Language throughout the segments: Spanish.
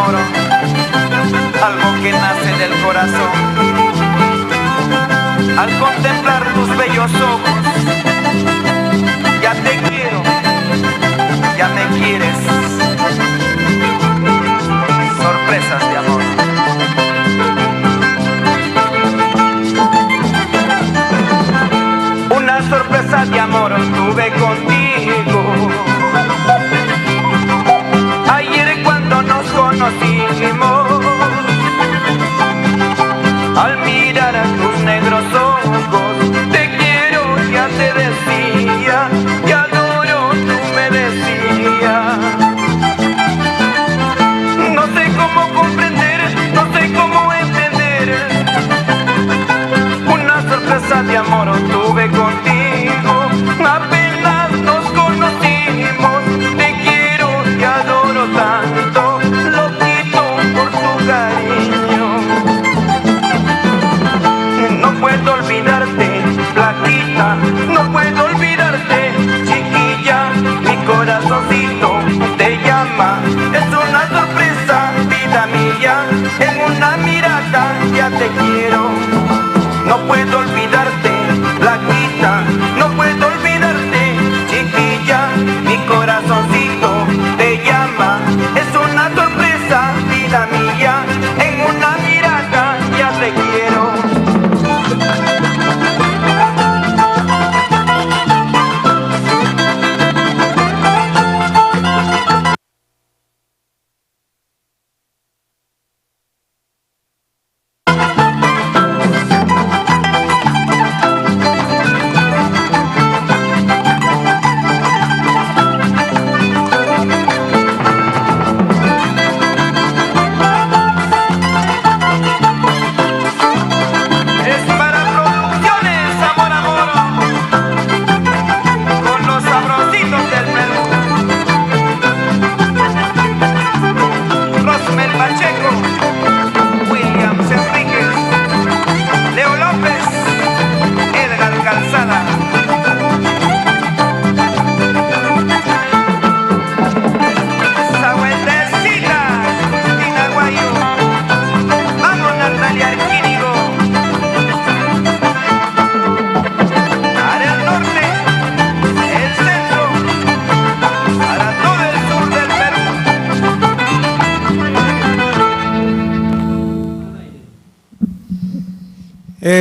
amor, algo que nace del corazón. Al contemplar tus bellos ojos, ya te quiero, ya me quieres. Sorpresas de amor. Una sorpresa de amor tuve contigo ayer cuando nos conocimos. Al mirar a tus negros ojos, te quiero, ya te decía, te adoro, tú me decías. No sé cómo comprender, no sé cómo entender. Una sorpresa de amor tuve contigo, apenas nos conocimos. Te quiero, te adoro tanto, loquito por tu cariño. No puedo olvidarte, flaquita, no puedo olvidarte, chiquilla, mi corazoncito te llama. Es una sorpresa, vida mía, en una mirada ya te quiero. No puedo olvidarte, flaquita, no puedo olvidarte, chiquilla, mi corazoncito te llama. Es una sorpresa, vida mía, en una mirada ya te quiero.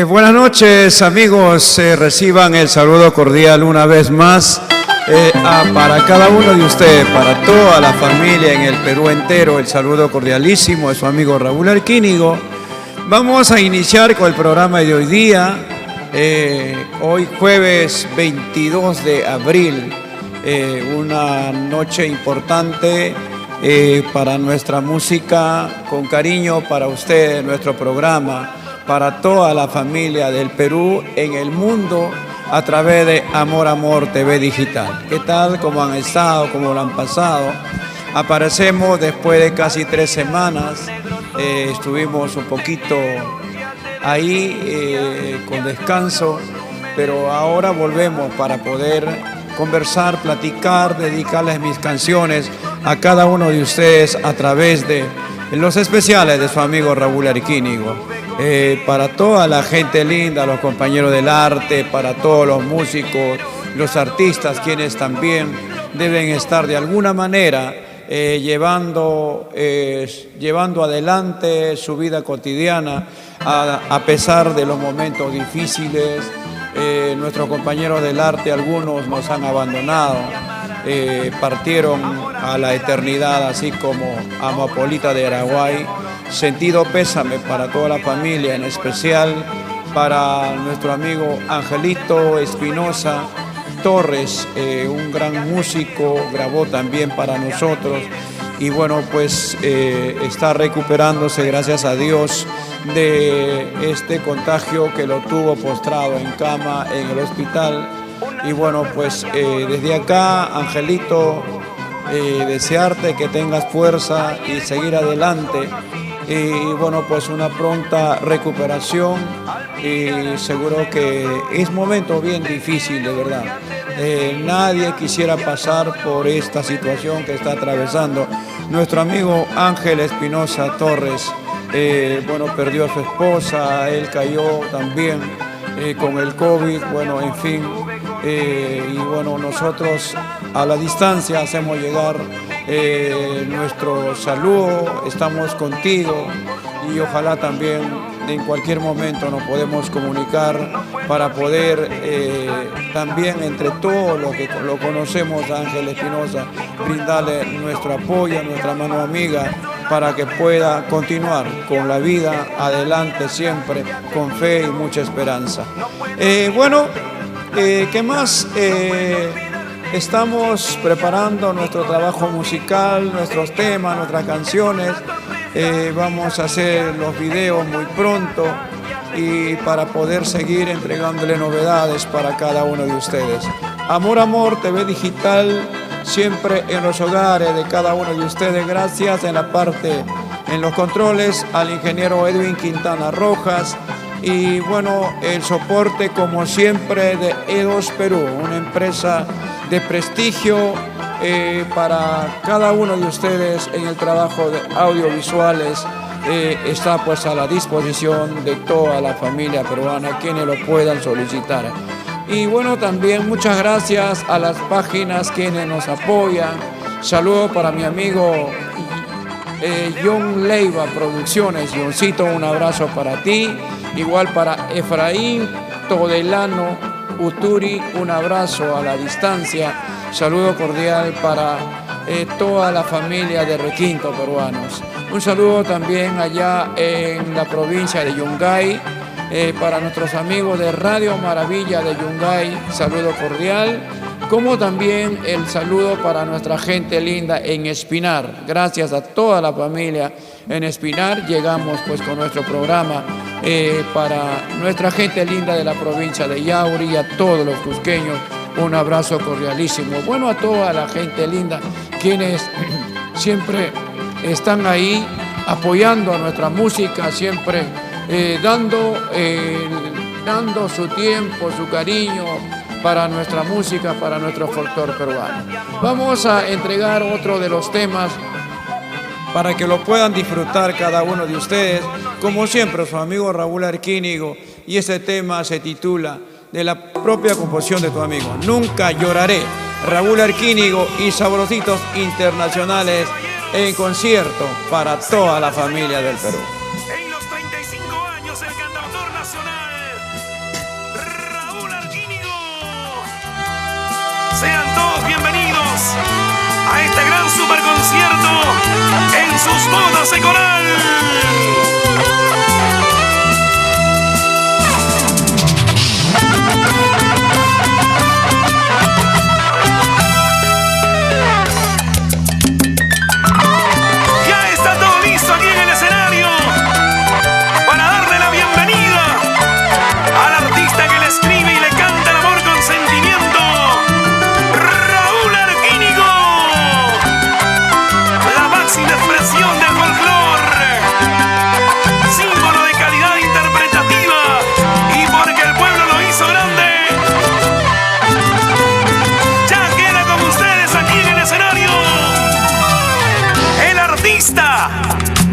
Buenas noches, amigos, reciban el saludo cordial una vez más para cada uno de ustedes, para toda la familia en el Perú entero, el saludo cordialísimo de su amigo Raúl Arquínigo. Vamos a iniciar con el programa de hoy día, hoy jueves 22 de abril, una noche importante para nuestra música, con cariño para ustedes, nuestro programa, para toda la familia del Perú en el mundo a través de Amor Amor TV Digital. ¿Qué tal? ¿Cómo han estado? ¿Cómo lo han pasado? Aparecemos después de casi 3 semanas. Estuvimos un poquito ahí con descanso, pero ahora volvemos para poder conversar, platicar, dedicarles mis canciones a cada uno de ustedes a través de los especiales de su amigo Raúl Arquínigo. Para toda la gente linda, los compañeros del arte, para todos los músicos, los artistas, quienes también deben estar de alguna manera llevando adelante su vida cotidiana a pesar de los momentos difíciles. Nuestros compañeros del arte, algunos nos han abandonado, partieron a la eternidad, así como Amapolita de Araguay. Sentido pésame para toda la familia, en especial para nuestro amigo Angelito Espinosa Torres, un gran músico, grabó también para nosotros y bueno, pues está recuperándose, gracias a Dios, de este contagio que lo tuvo postrado en cama en el hospital. Y bueno, pues desde acá, Angelito, desearte que tengas fuerza y seguir adelante. Y bueno, pues una pronta recuperación, y seguro que es momento bien difícil, de verdad. Nadie quisiera pasar por esta situación que está atravesando nuestro amigo Ángel Espinosa Torres. Bueno, perdió a su esposa, él cayó también con el COVID, bueno, en fin. Y bueno, nosotros a la distancia hacemos llegar nuestro saludo, estamos contigo y ojalá también en cualquier momento nos podemos comunicar para poder también entre todos los que lo conocemos a Ángel Espinosa brindarle nuestro apoyo, nuestra mano amiga para que pueda continuar con la vida adelante siempre con fe y mucha esperanza. Bueno, ¿qué más? Estamos preparando nuestro trabajo musical, nuestros temas, nuestras canciones. Vamos a hacer los videos muy pronto y para poder seguir entregándole novedades para cada uno de ustedes. Amor, Amor, TV Digital, siempre en los hogares de cada uno de ustedes. Gracias en la parte, en los controles, al ingeniero Edwin Quintana Rojas. Y bueno, el soporte como siempre de E2 Perú, una empresa de prestigio para cada uno de ustedes en el trabajo de audiovisuales. Está pues a la disposición de toda la familia peruana, quienes lo puedan solicitar. Y bueno, también muchas gracias a las páginas quienes nos apoyan. Saludo para mi amigo John Leiva Producciones. Johncito, un abrazo para ti. Igual para Efraín Todelano Uturi, un abrazo a la distancia. Saludo cordial para toda la familia de Requinto peruanos. Un saludo también allá en la provincia de Yungay, para nuestros amigos de Radio Maravilla de Yungay, saludo cordial. Como también el saludo para nuestra gente linda en Espinar. Gracias a toda la familia en Espinar. Llegamos pues con nuestro programa para nuestra gente linda de la provincia de Yauri y a todos los cusqueños. Un abrazo cordialísimo. Bueno, a toda la gente linda, quienes siempre están ahí apoyando a nuestra música, siempre dando su tiempo, su cariño para nuestra música, para nuestro folclore peruano. Vamos a entregar otro de los temas para que lo puedan disfrutar cada uno de ustedes. Como siempre, su amigo Raúl Arquínigo, y ese tema se titula, de la propia composición de tu amigo, Nunca Lloraré. Raúl Arquínigo y Sabrositos Internacionales en concierto para toda la familia del Perú. En los 35 años, el cantautor nacional, Raúl Arquínigo. Sean todos bienvenidos a este gran superconcierto en sus bodas de coral.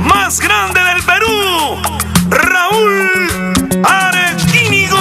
Más grande del Perú, Raúl Arquínigo.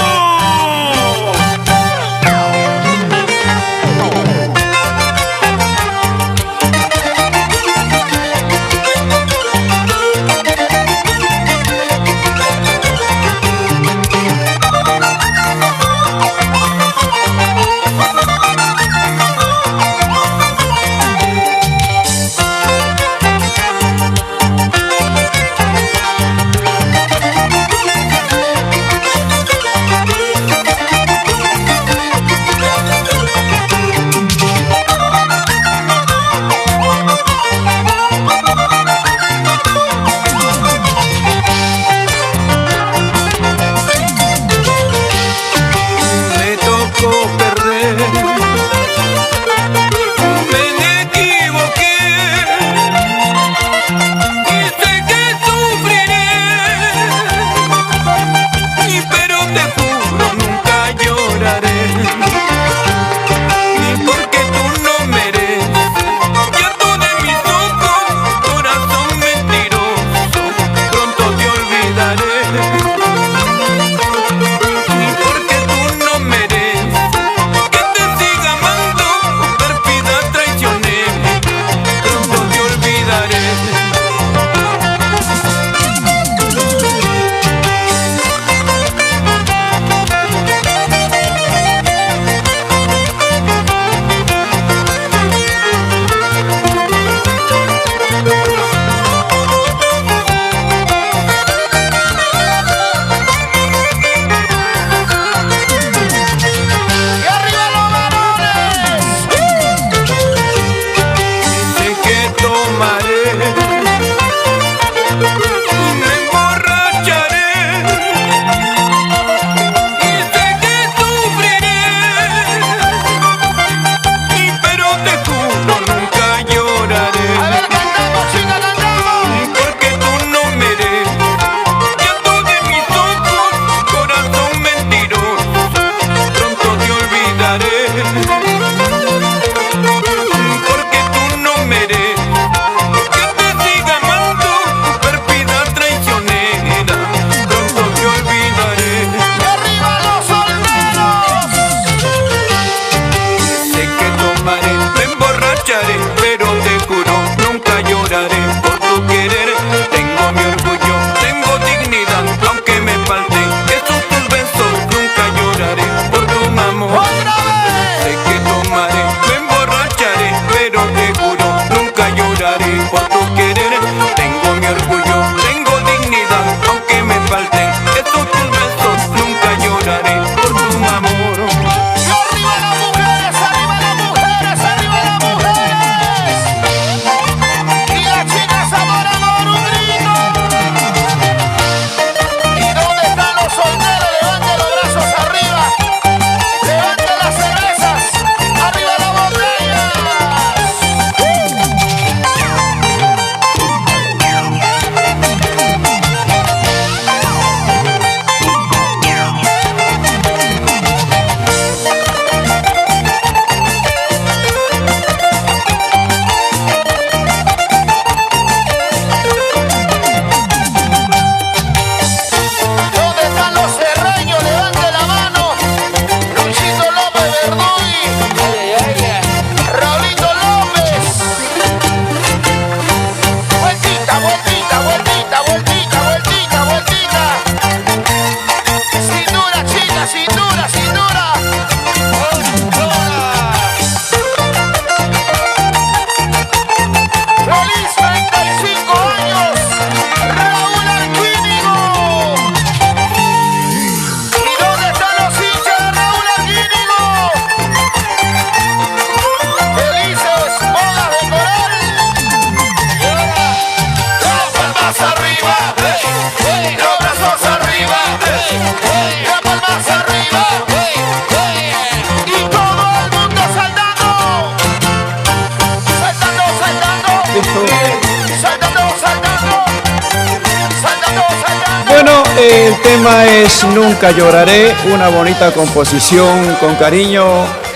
Bueno, el tema es Nunca Lloraré, una bonita composición con cariño.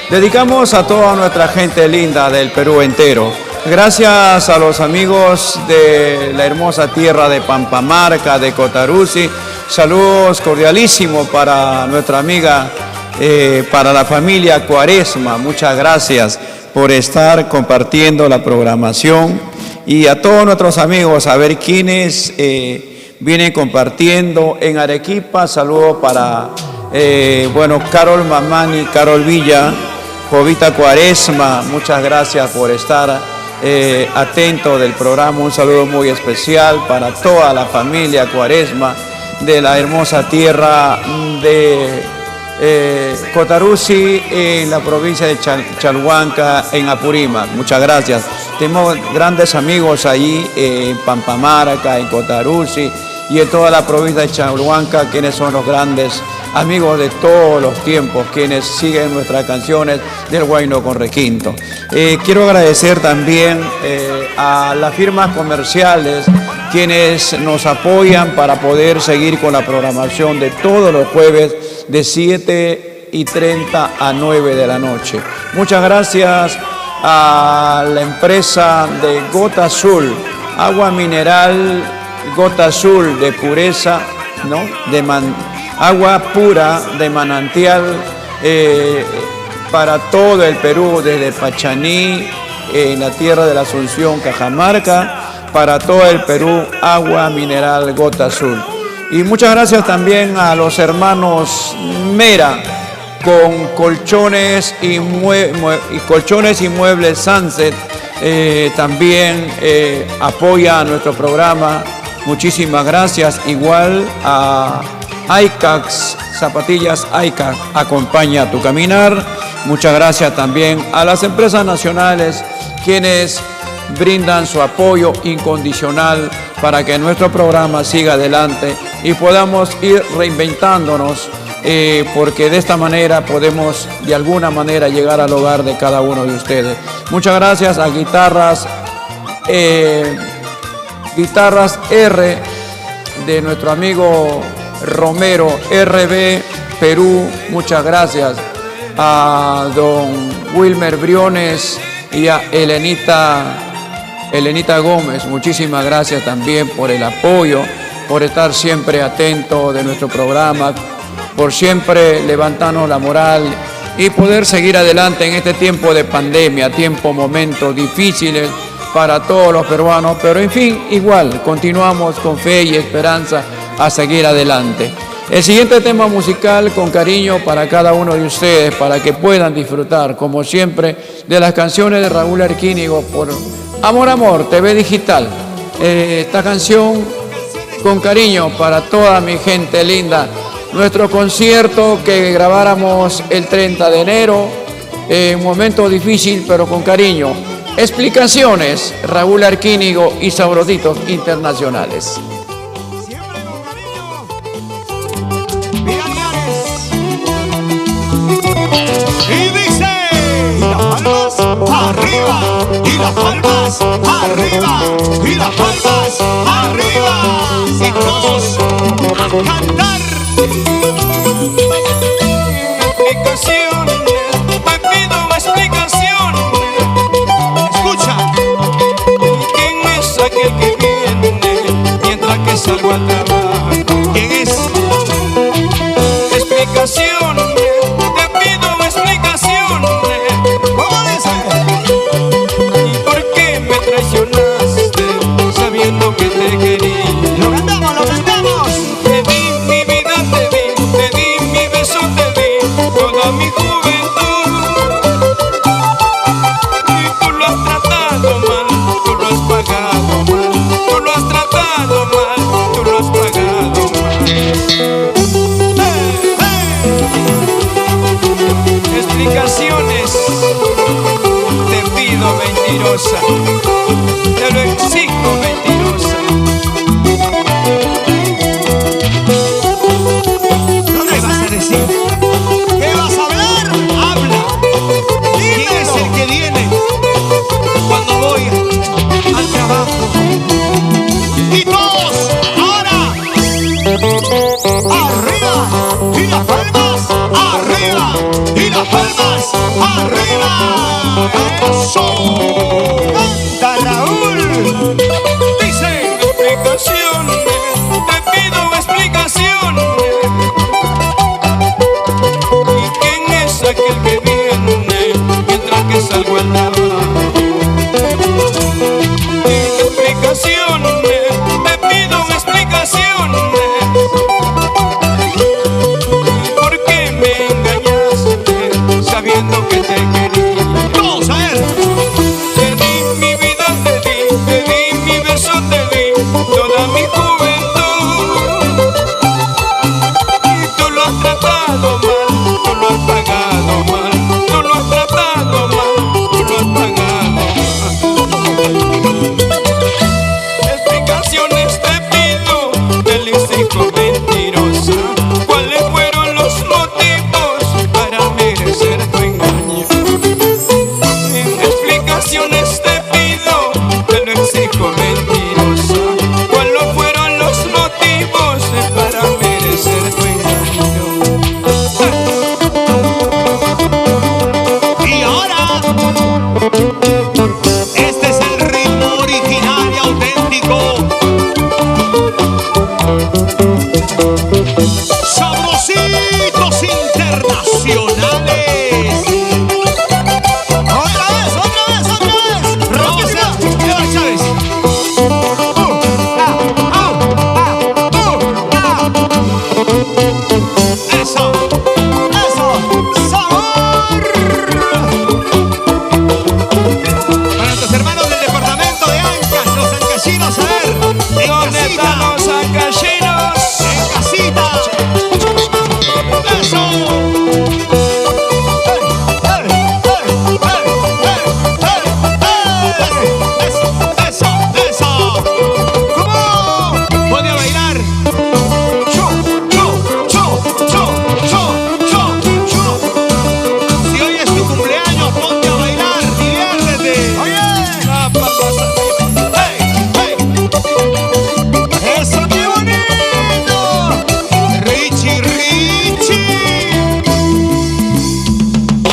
Dedicamos a toda nuestra gente linda del Perú entero. Gracias a los amigos de la hermosa tierra de Pampamarca, de Cotarusi. Saludos cordialísimos para nuestra amiga, para la familia Cuaresma. Muchas gracias por estar compartiendo la programación. Y a todos nuestros amigos, a ver quiénes vienen compartiendo en Arequipa. Saludos para, Carol Mamani, Carol Villa, Jovita Cuaresma. Muchas gracias por estar atento del programa. Un saludo muy especial para toda la familia Cuaresma de la hermosa tierra de Cotarusi, en la provincia de Chalhuanca, en Apurímac. Muchas gracias. Tenemos grandes amigos allí en Pampamarca, en Cotarusi y en toda la provincia de Chalhuanca, quienes son los grandes amigos de todos los tiempos, quienes siguen nuestras canciones del Huayno con Requinto. Quiero agradecer también a las firmas comerciales, quienes nos apoyan para poder seguir con la programación de todos los jueves de 7:30 a 9 de la noche. Muchas gracias a la empresa de Gota Azul, agua mineral Gota Azul de pureza, ¿no? Agua pura de manantial para todo el Perú, desde Pachaní, en la tierra de la Asunción, Cajamarca, para todo el Perú, agua mineral Gota Azul. Y muchas gracias también a los hermanos Mera, con colchones y muebles Sunset, también apoya a nuestro programa. Muchísimas gracias. Igual a ICAX, zapatillas ICAX, acompaña tu caminar. Muchas gracias también a las empresas nacionales, quienes brindan su apoyo incondicional para que nuestro programa siga adelante y podamos ir reinventándonos, porque de esta manera podemos de alguna manera llegar al hogar de cada uno de ustedes. Muchas gracias a Guitarras R de nuestro amigo Romero, RB Perú. Muchas gracias a don Wilmer Briones y a Elenita Gómez. Muchísimas gracias también por el apoyo, por estar siempre atento de nuestro programa, por siempre levantarnos la moral y poder seguir adelante en este tiempo de pandemia, momentos difíciles para todos los peruanos, pero en fin, igual, continuamos con fe y esperanza a seguir adelante. El siguiente tema musical, con cariño para cada uno de ustedes, para que puedan disfrutar, como siempre, de las canciones de Raúl Arquínigo por Amor, TV Digital. Esta canción, con cariño para toda mi gente linda. Nuestro concierto que grabáramos el 30 de enero, un momento difícil, pero con cariño. Explicaciones, Raúl Arquínigo y Sabrositos Internacionales. Y dice, y las palmas arriba, y las palmas arriba, y las palmas arriba, y todos a cantar. Explicación, te pido explicación. Escucha, ¿quién es aquel que viene mientras que salgo a trabajar? ¿Quién es? Explicación, te pido explicación. ¿Cómo dice? ¿Y por qué me traicionaste sabiendo que te quería? Lo cantamos, lo cantamos. Te di mi vida, te di mi beso, te di toda mi juventud. Y tú lo has tratado mal, tú lo has pagado mal, tú lo has tratado mal, tú lo has pagado mal. Explicaciones, te pido mentirosa, te lo exijo mentirosa. ¿No me vas a decir? ¿Qué vas a hablar? Habla. ¿Quién es el que viene cuando voy al trabajo? Explicaciones te pido, te les digo mentirosa. ¿Cuáles fueron los motivos para merecer tu engaño? Explicaciones te pido, te lo exijo mentirosa. ¿Cuáles fueron los motivos para merecer tu engaño? Y ahora, este es el ritmo original y auténtico. Sabrositos internacionales. Otra vez, otra vez, otra vez. Rápido, Eva Chávez. Eso, eso, sabor. Para nuestros hermanos del departamento de Ancash, los ancashinos, a ver, en ¿Dónde están casita, los ancashinos? en casita. Eso. Eso. ¿Cómo? Ponte a bailar. Si hoy es tu cumpleaños, ponte a bailar, diviértete. ¡Hey! ¡Eso, qué bonito! Richie.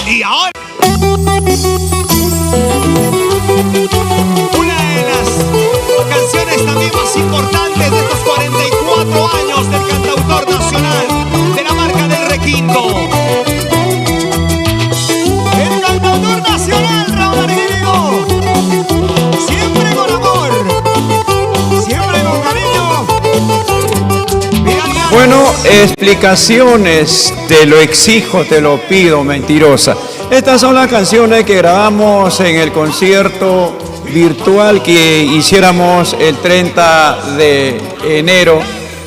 Y ahora, una de las canciones también más importantes de estos 44 años del cantautor nacional de la marca del Requinto. El cantautor nacional, Raúl Arguiño. Siempre con amor, siempre con cariño. Mira, Bueno, explicaciones, te lo exijo, te lo pido, mentirosa. Estas son las canciones que grabamos en el concierto virtual que hiciéramos el 30 de enero.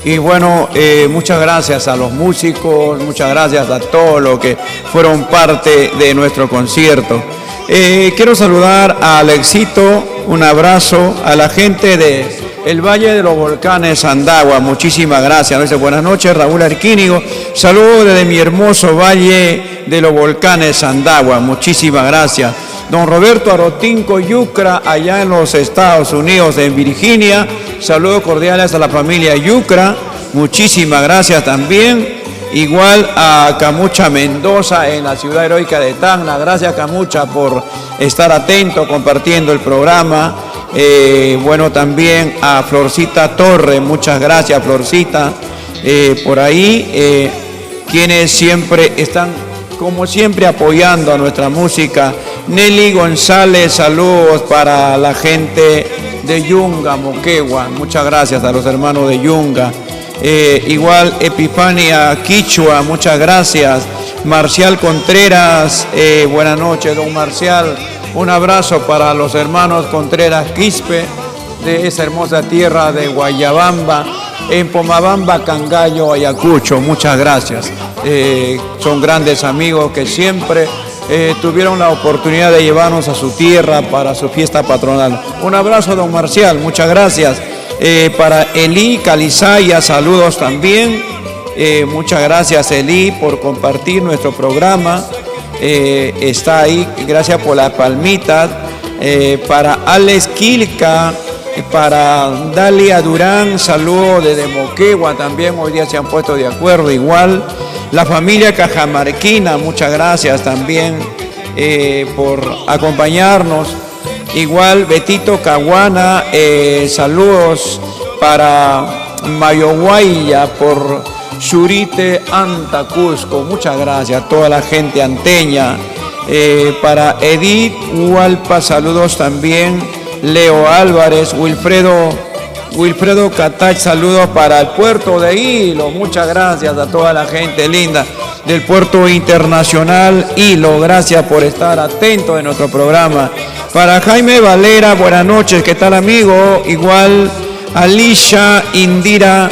Y bueno, muchas gracias a los músicos, muchas gracias a todos los que fueron parte de nuestro concierto. Quiero saludar a Alexito, un abrazo a la gente de el Valle de los Volcanes, Andagua, muchísimas gracias. Nos dice buenas noches, Raúl Arquínigo. Saludos desde mi hermoso Valle de los Volcanes, Andagua, muchísimas gracias. Don Roberto Arotinco Yucra, allá en los Estados Unidos, en Virginia. Saludos cordiales a la familia Yucra, muchísimas gracias también. Igual a Camucha Mendoza en la ciudad heroica de Tacna. Gracias, Camucha, por estar atento, compartiendo el programa. Bueno, también a Florcita Torre, muchas gracias, Florcita. Por ahí, quienes siempre están, como siempre, apoyando a nuestra música. Nelly González, saludos para la gente de Yunga, Moquegua. Muchas gracias a los hermanos de Yunga. Igual Epifania Quichua, muchas gracias. Marcial Contreras, buenas noches, don Marcial. Un abrazo para los hermanos Contreras Quispe, de esa hermosa tierra de Guayabamba, en Pomabamba, Cangallo, Ayacucho. Muchas gracias. Son grandes amigos que siempre tuvieron la oportunidad de llevarnos a su tierra para su fiesta patronal. Un abrazo, don Marcial, muchas gracias. Para Elí Calizaya, saludos también. Muchas gracias, Elí, por compartir nuestro programa. Está ahí, gracias por las palmitas. Para Alex Quilca, para Dalia Durán, saludos desde Moquegua también. Hoy día se han puesto de acuerdo igual. La familia Cajamarquina, muchas gracias también por acompañarnos. Igual Betito Caguana, saludos para Mayoguaya por Surite Anta Cusco, muchas gracias a toda la gente anteña. Para Edith Hualpa, saludos también. Leo Álvarez, Wilfredo Catach, saludos para el puerto de Hilo, muchas gracias a toda la gente linda del puerto internacional Hilo, gracias por estar atentos en nuestro programa. Para Jaime Valera, buenas noches, ¿qué tal, amigo? Igual Alicia Indira,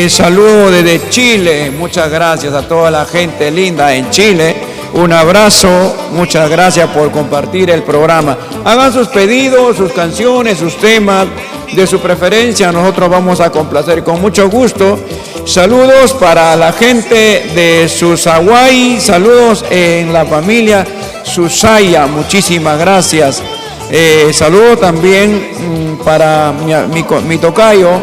saludos desde Chile, muchas gracias a toda la gente linda en Chile. Un abrazo, muchas gracias por compartir el programa. Hagan sus pedidos, sus canciones, sus temas de su preferencia. Nosotros vamos a complacer con mucho gusto. Saludos para la gente de Susaguay, saludos en la familia Susaya, muchísimas gracias. Saludo también para mi tocayo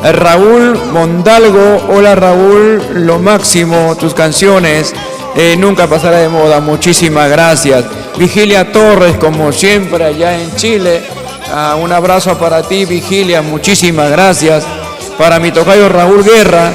Raúl Mondalgo. Hola Raúl, lo máximo, tus canciones nunca pasará de moda, muchísimas gracias. Vigilia Torres, como siempre allá en Chile, un abrazo para ti Vigilia, muchísimas gracias. Para mi tocayo Raúl Guerra,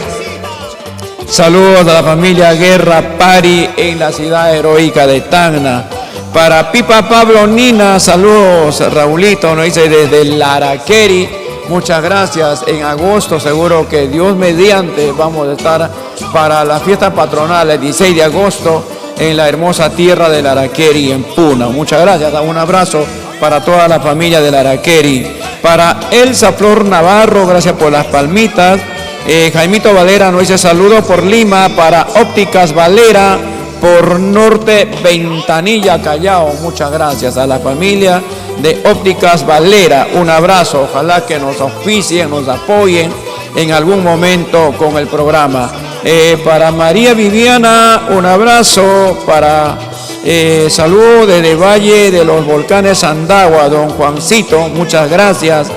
saludos a la familia Guerra Pari en la ciudad heroica de Tacna. Para Pipa Pablo Nina, saludos Raulito, nos dice desde Laraqueri, muchas gracias. En agosto seguro que Dios mediante vamos a estar para la fiesta patronal el 16 de agosto en la hermosa tierra de Laraqueri en Puna. Muchas gracias, un abrazo para toda la familia de Laraqueri. Para Elsa Flor Navarro, gracias por las palmitas. Jaimito Valera nos dice saludos por Lima, para Ópticas Valera, por Norte Ventanilla Callao. Muchas gracias a la familia de Ópticas Valera, un abrazo, ojalá que nos auspicien, nos apoyen en algún momento con el programa. Para María Viviana, un abrazo. Para saludo desde Valle de los Volcanes Andagua, don Juancito, muchas gracias.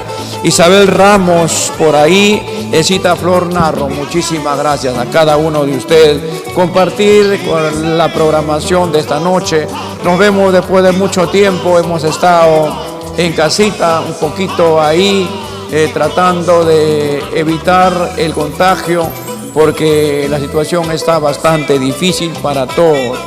Isabel Ramos, por ahí, Esita Flor Narro, muchísimas gracias a cada uno de ustedes. Compartir con la programación de esta noche. Nos vemos después de mucho tiempo, hemos estado en casita, un poquito ahí, tratando de evitar el contagio, porque la situación está bastante difícil para todos.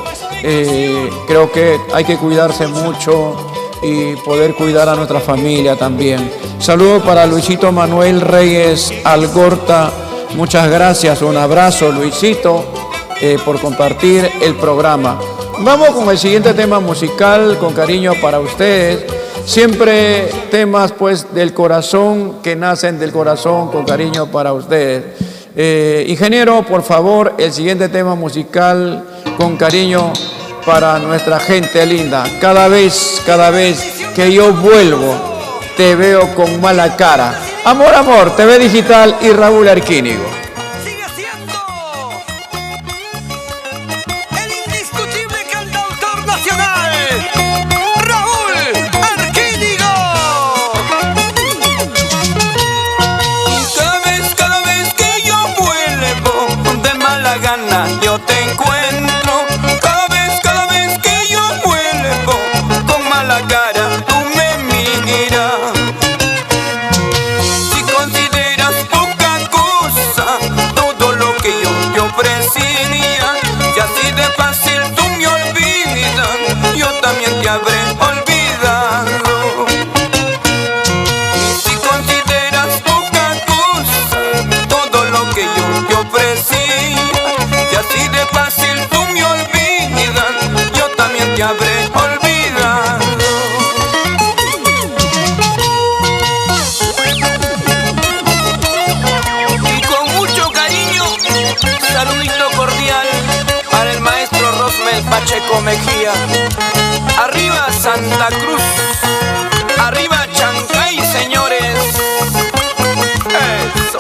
Creo que hay que cuidarse mucho y poder cuidar a nuestra familia también. Saludos para Luisito Manuel Reyes Algorta, muchas gracias, un abrazo Luisito por compartir el programa. Vamos con el siguiente tema musical, con cariño para ustedes. Siempre temas pues del corazón, que nacen del corazón, con cariño para ustedes. Ingeniero, por favor, el siguiente tema musical, con cariño para nuestra gente linda. Cada vez que yo vuelvo, te veo con mala cara. Amor, amor, TV Digital y Raúl Arquínigo. Sigue siendo el indiscutible cantautor nacional, Raúl Arquínigo. Cada vez que yo vuelvo, de mala gana yo te encuentro. Cada vez que yo vuelvo, con mala cara tú me miras. Si consideras poca cosa todo lo que yo te ofrecía, y así de fácil tú me olvidas, yo también te habré olvidado. Y si consideras poca cosa todo lo que yo te ofrecía, y así de fácil tú me olvidas, yo también te habré olvidado. Y con mucho cariño, saludito cordial para el maestro Rosmel Pacheco Mejía. Arriba Santa Cruz, arriba Chancay, señores. Eso.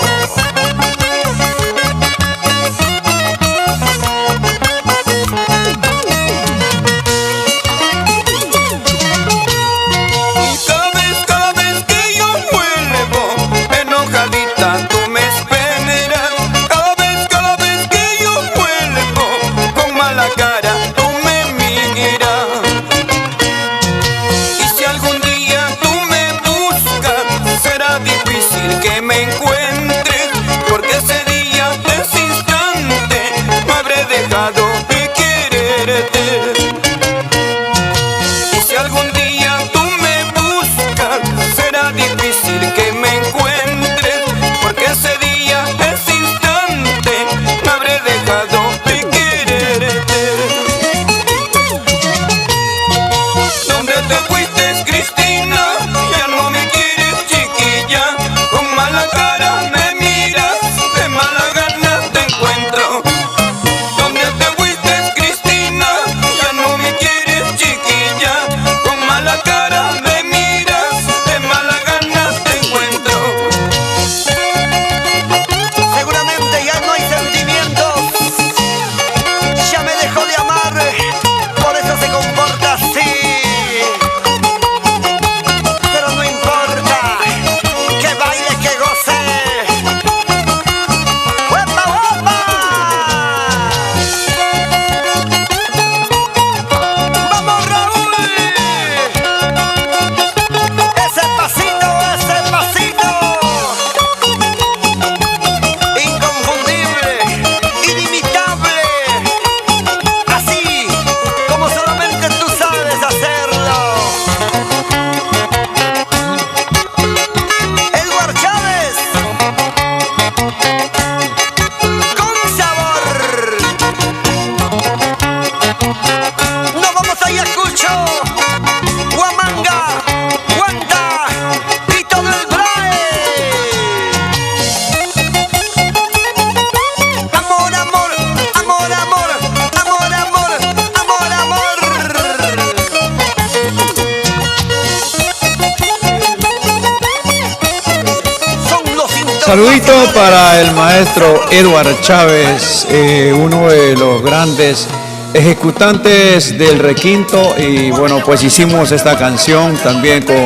Saludito para el maestro Edward Chávez, uno de los grandes ejecutantes del requinto, y bueno, pues hicimos esta canción también con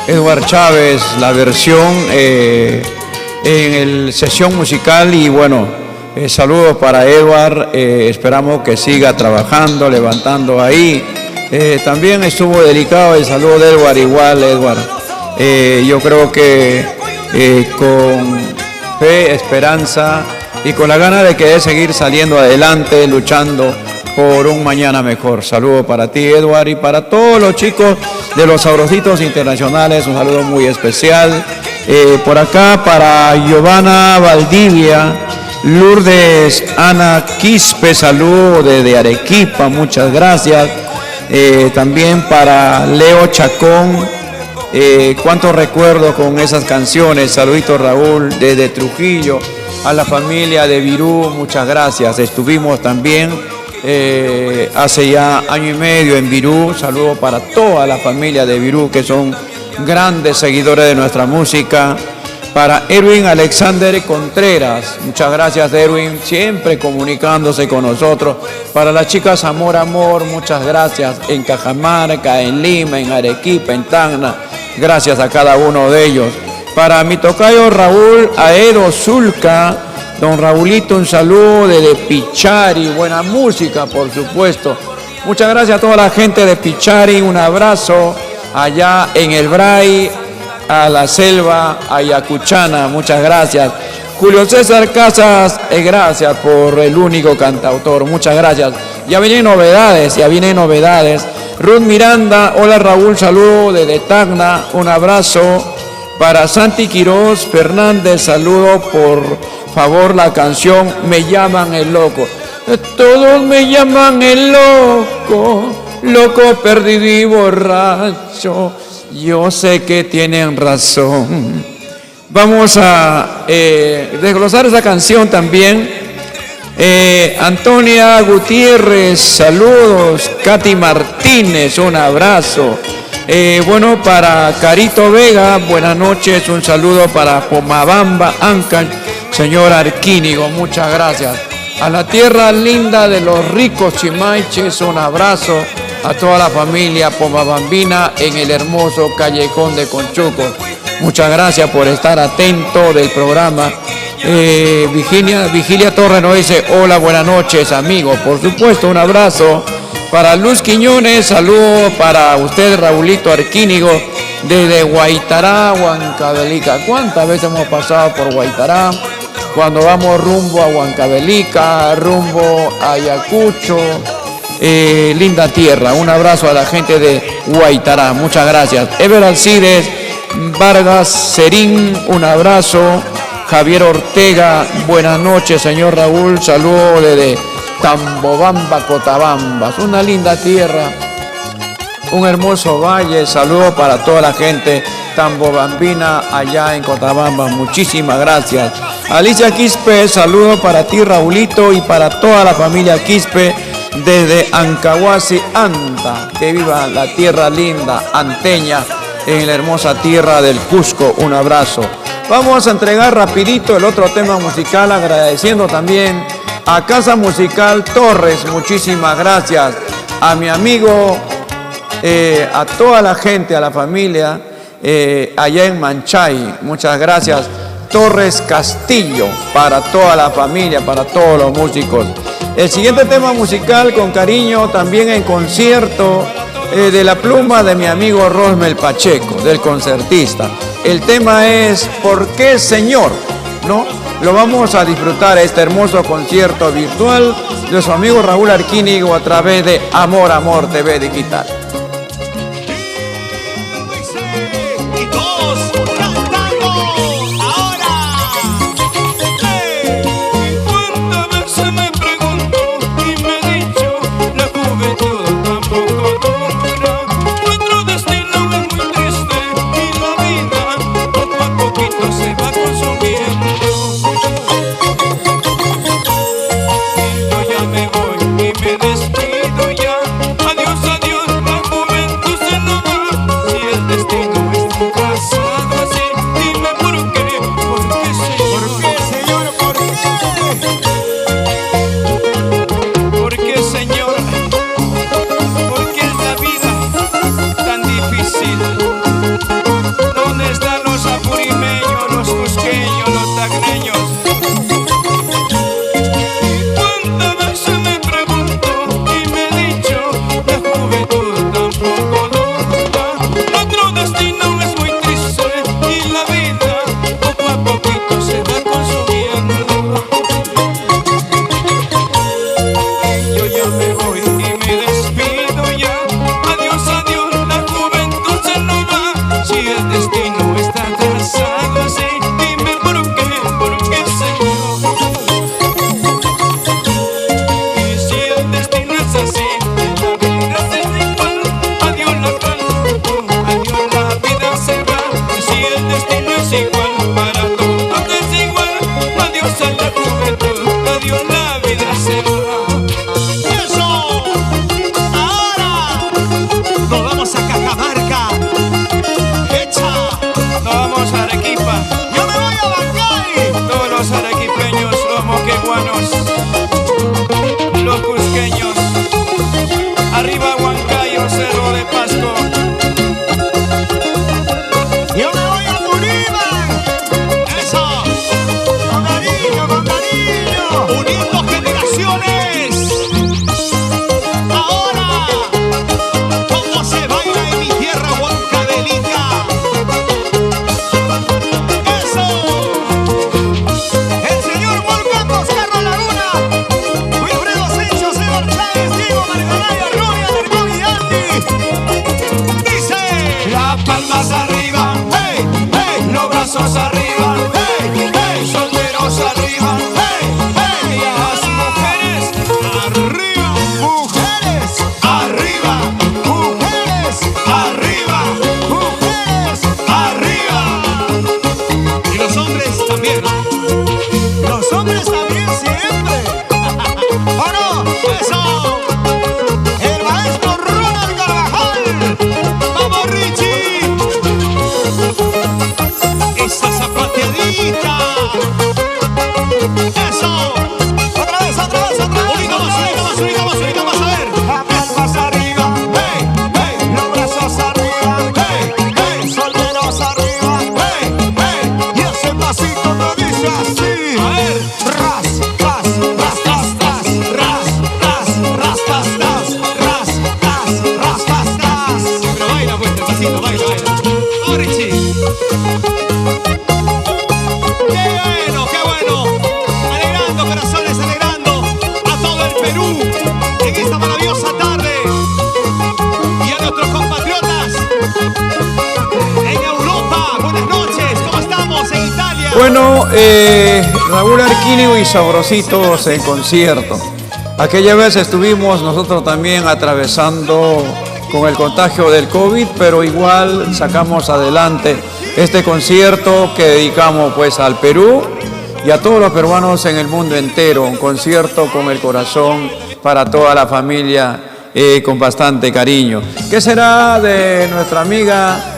Edward Chávez, la versión en el sesión musical, y bueno, saludos para Edward, esperamos que siga trabajando, levantando ahí. También estuvo delicado el saludo de Edward, igual Edward. Yo creo que con fe, esperanza y con la gana de querer seguir saliendo adelante, luchando por un mañana mejor. Saludo para ti, Edward, y para todos los chicos de los Sabrositos Internacionales, un saludo muy especial. Por acá para Giovanna Valdivia, Lourdes Ana Quispe, saludo desde Arequipa, muchas gracias. También para Leo Chacón, cuántos recuerdos con esas canciones. Saluditos Raúl desde Trujillo, a la familia de Virú, muchas gracias. Estuvimos también hace ya año y medio en Virú. Saludos para toda la familia de Virú, que son grandes seguidores de nuestra música. Para Erwin Alexander Contreras, muchas gracias Erwin, siempre comunicándose con nosotros. Para las chicas Amor Amor, muchas gracias, en Cajamarca, en Lima, en Arequipa, en Tacna, gracias a cada uno de ellos. Para mi tocayo Raúl Aedo Zulca, don Raulito, un saludo desde Pichari, buena música por supuesto. Muchas gracias a toda la gente de Pichari, un abrazo allá en el Bray, a la selva ayacuchana, muchas gracias. Julio César Casas, gracias por el único cantautor, muchas gracias. Ya vienen novedades. Ruth Miranda, hola Raúl, saludo desde Tacna, un abrazo. Para Santi Quiroz Fernández, saludo, por favor la canción Me llaman el loco. Todos me llaman el loco, loco perdido y borracho. Yo sé que tienen razón. Vamos a desglosar esa canción también. Antonia Gutiérrez, saludos. Katy Martínez, un abrazo. Bueno, para Carito Vega, buenas noches. Un saludo para Pomabamba, Ancash, señor Arquínigo, muchas gracias. A la tierra linda de los ricos Chimaiches, un abrazo. A toda la familia pomabambina en el hermoso Callejón de Conchucos. Muchas gracias por estar atento del programa. Vigilia Torres nos dice, hola, buenas noches, amigos. Por supuesto, un abrazo. Para Luz Quiñones, saludos para usted, Raulito Arquínigo, desde Guaitará, Huancavelica. ¿Cuántas veces hemos pasado por Guaitará? Cuando vamos rumbo a Huancavelica, rumbo a Ayacucho. Linda tierra, un abrazo a la gente de Guaitará, muchas gracias. Ever Alcides Vargas Serín, un abrazo. Javier Ortega, buenas noches señor Raúl, saludos desde Tambobamba, Cotabambas, una linda tierra, un hermoso valle, saludos para toda la gente tambobambina allá en Cotabambas, muchísimas gracias. Alicia Quispe, saludos para ti Raulito y para toda la familia Quispe desde Ancahuasi, Anta, que viva la tierra linda, anteña, en la hermosa tierra del Cusco, un abrazo. Vamos a entregar rapidito el otro tema musical, agradeciendo también a Casa Musical Torres, muchísimas gracias, a mi amigo, a toda la gente, a la familia, allá en Manchay, muchas gracias, Torres Castillo, para toda la familia, para todos los músicos. El siguiente tema musical, con cariño, también en concierto, de la pluma de mi amigo Rosmel Pacheco, del concertista. El tema es ¿Por qué, Señor? ¿No? Lo vamos a disfrutar, este hermoso concierto virtual de su amigo Raúl Arquínigo a través de Amor Amor TV Digital. Y todos cantando ahora. ¿Cuántas veces me pregunto y me he dicho, la juventud tampoco dura? Nuestro destino es muy triste y la vida poco a poquito se va consumiendo. Y yo ya me voy y me despido ya. Adiós, adiós, Arequipa. Yo me voy a Bancay. Todos los arequipeños, los moqueguanos, los cusqueños. Arriba Huancayo, Cerro de Pasco. Yo me voy a Turíban. Eso. Con cariño, con cariño. Uniendo generaciones. Ahora, ¿cómo se baila en mi tierra huancavelica? Eso. El señor Volcán Oscar Laguna. Wilfredo Sencho, señor Chávez, Diego Margalaya, Gloria, Alarcón y Andy. Dice. Las palmas arriba, Hey, hey, los brazos arriba, hey, hey, solteros arriba. hey, hey. Las mujeres Arriba, mujeres, arriba, mujeres, arriba, mujeres, arriba. Y los hombres también. Los hombres también siempre. ¿O no? Eso. El maestro Ronald Carvajal. Vamos, Richie. Esa zapateadita. Eso. Otra vez, otra vez, otra vez. Unita más, unita más, unita más, unita más. A ver. Las palmas arriba. Hey, hey. Los brazos arriba. Hey, hey. Solteros arriba. Hey, hey. Y ese pasito te dice así. A ver. Ras, ras, ras, ras, ras. Ras, ras, ras, ras, ras. Ras, ras, ras, ras, ras. Pero baila pues el pasito, baila, baila. Oh, Richie. Qué bueno, alegrando corazones, alegrando a todo el Perú en esta maravillosa tarde y a nuestros compatriotas en Europa. Buenas noches, ¿cómo estamos en Italia? Bueno, Raúl Arquínigo y Sabrositos en concierto. Aquella vez estuvimos nosotros también atravesando con el contagio del COVID, pero igual sacamos adelante este concierto que dedicamos pues al Perú y a todos los peruanos en el mundo entero. Un concierto con el corazón para toda la familia, con bastante cariño. ¿Qué será de nuestra amiga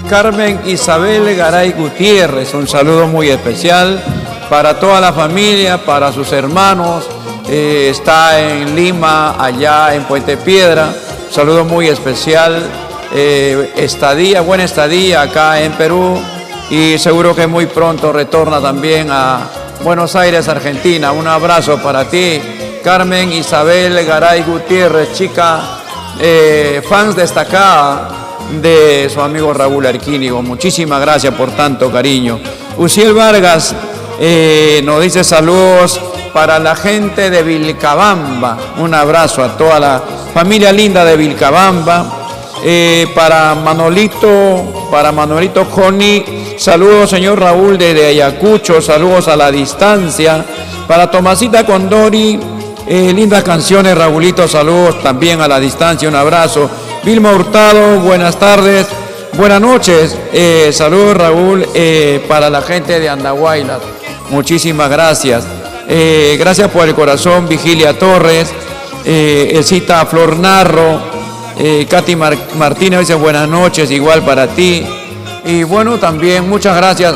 Carmen Isabel Garay Gutiérrez? Un saludo muy especial para toda la familia, para sus hermanos. Está en Lima, allá en Puente Piedra. Un saludo muy especial. Buena estadía acá en Perú y seguro que muy pronto retorna también a Buenos Aires, Argentina. Un abrazo para ti, Carmen Isabel Garay Gutiérrez, chica fans destacada de su amigo Raúl Arquínigo. Muchísimas gracias por tanto cariño. Uciel Vargas nos dice saludos para la gente de Vilcabamba. Un abrazo a toda la familia linda de Vilcabamba. Para Manolito Joni, saludos señor Raúl desde Ayacucho, saludos a la distancia. Para Tomasita Condori, lindas canciones Raulito, saludos también a la distancia, un abrazo. Vilma Hurtado, buenas tardes, buenas noches, saludos Raúl para la gente de Andahuaylas, muchísimas gracias. Gracias por el corazón, Vigilia Torres, Elcita Flor Narro. Katy Martínez dice buenas noches, igual para ti. Y bueno, también muchas gracias.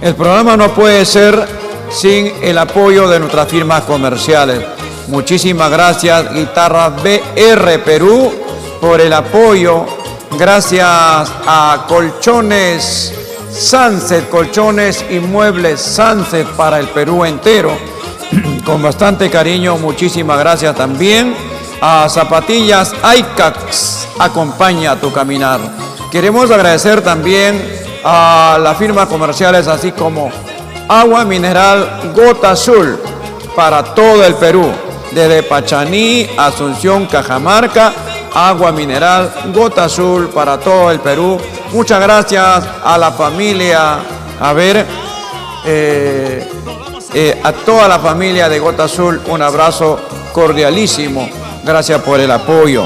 El programa no puede ser sin el apoyo de nuestras firmas comerciales. Muchísimas gracias, Guitarras BR Perú, por el apoyo. Gracias a Colchones Sunset, Colchones y Muebles Sunset para el Perú entero. Con bastante cariño, muchísimas gracias también. A Zapatillas Aicax, acompaña tu caminar. Queremos agradecer también a las firmas comerciales, así como Agua Mineral Gota Azul para todo el Perú, desde Pachaní, Asunción, Cajamarca, Agua Mineral Gota Azul para todo el Perú. Muchas gracias a la familia, a toda la familia de Gota Azul, un abrazo cordialísimo. Gracias por el apoyo.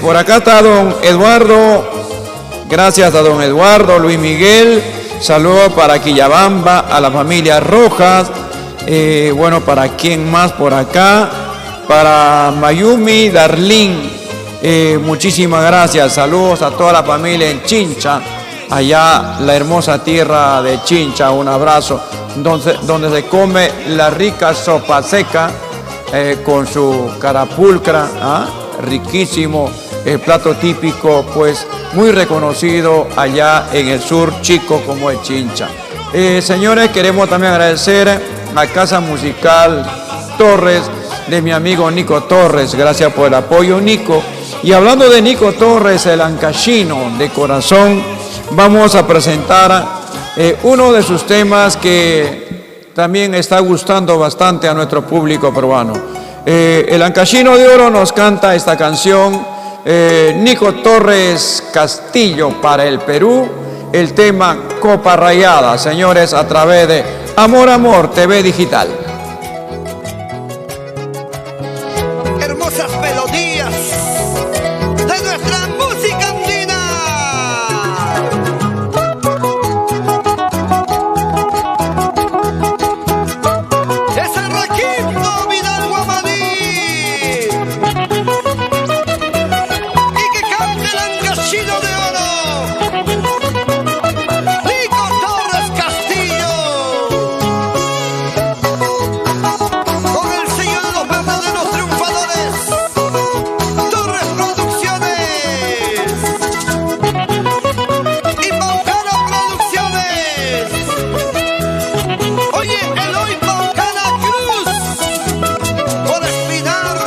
Por acá está don Eduardo. Gracias a don Eduardo. Luis Miguel. Saludos para Quillabamba, a la familia Rojas. Bueno, ¿para quién más por acá? Para Mayumi Darlín. Muchísimas gracias. Saludos a toda la familia en Chincha. allá la hermosa tierra de Chincha, un abrazo, donde se come la rica sopa seca con su carapulcra, riquísimo, el plato típico, pues muy reconocido allá en el sur chico como es Chincha. Señores, queremos también agradecer a Casa Musical Torres, de mi amigo Nico Torres, gracias por el apoyo, Nico. Y hablando de Nico Torres, el ancashino de corazón, vamos a presentar uno de sus temas que también está gustando bastante a nuestro público peruano. El ancashino de oro nos canta esta canción, Nico Torres Castillo para el Perú, el tema Copa Rayada, señores, a través de Amor Amor TV Digital. Hermosas melodías de nuestra música andina. Es el Requinto Vidal Guamaní. Y que cante el ancashino de oro, Nico Torres Castillo. Con el sello de los verdaderos triunfadores, Torres Producciones y Paucana Producciones. Oye, Eloy Paucana Cruz por Espinar.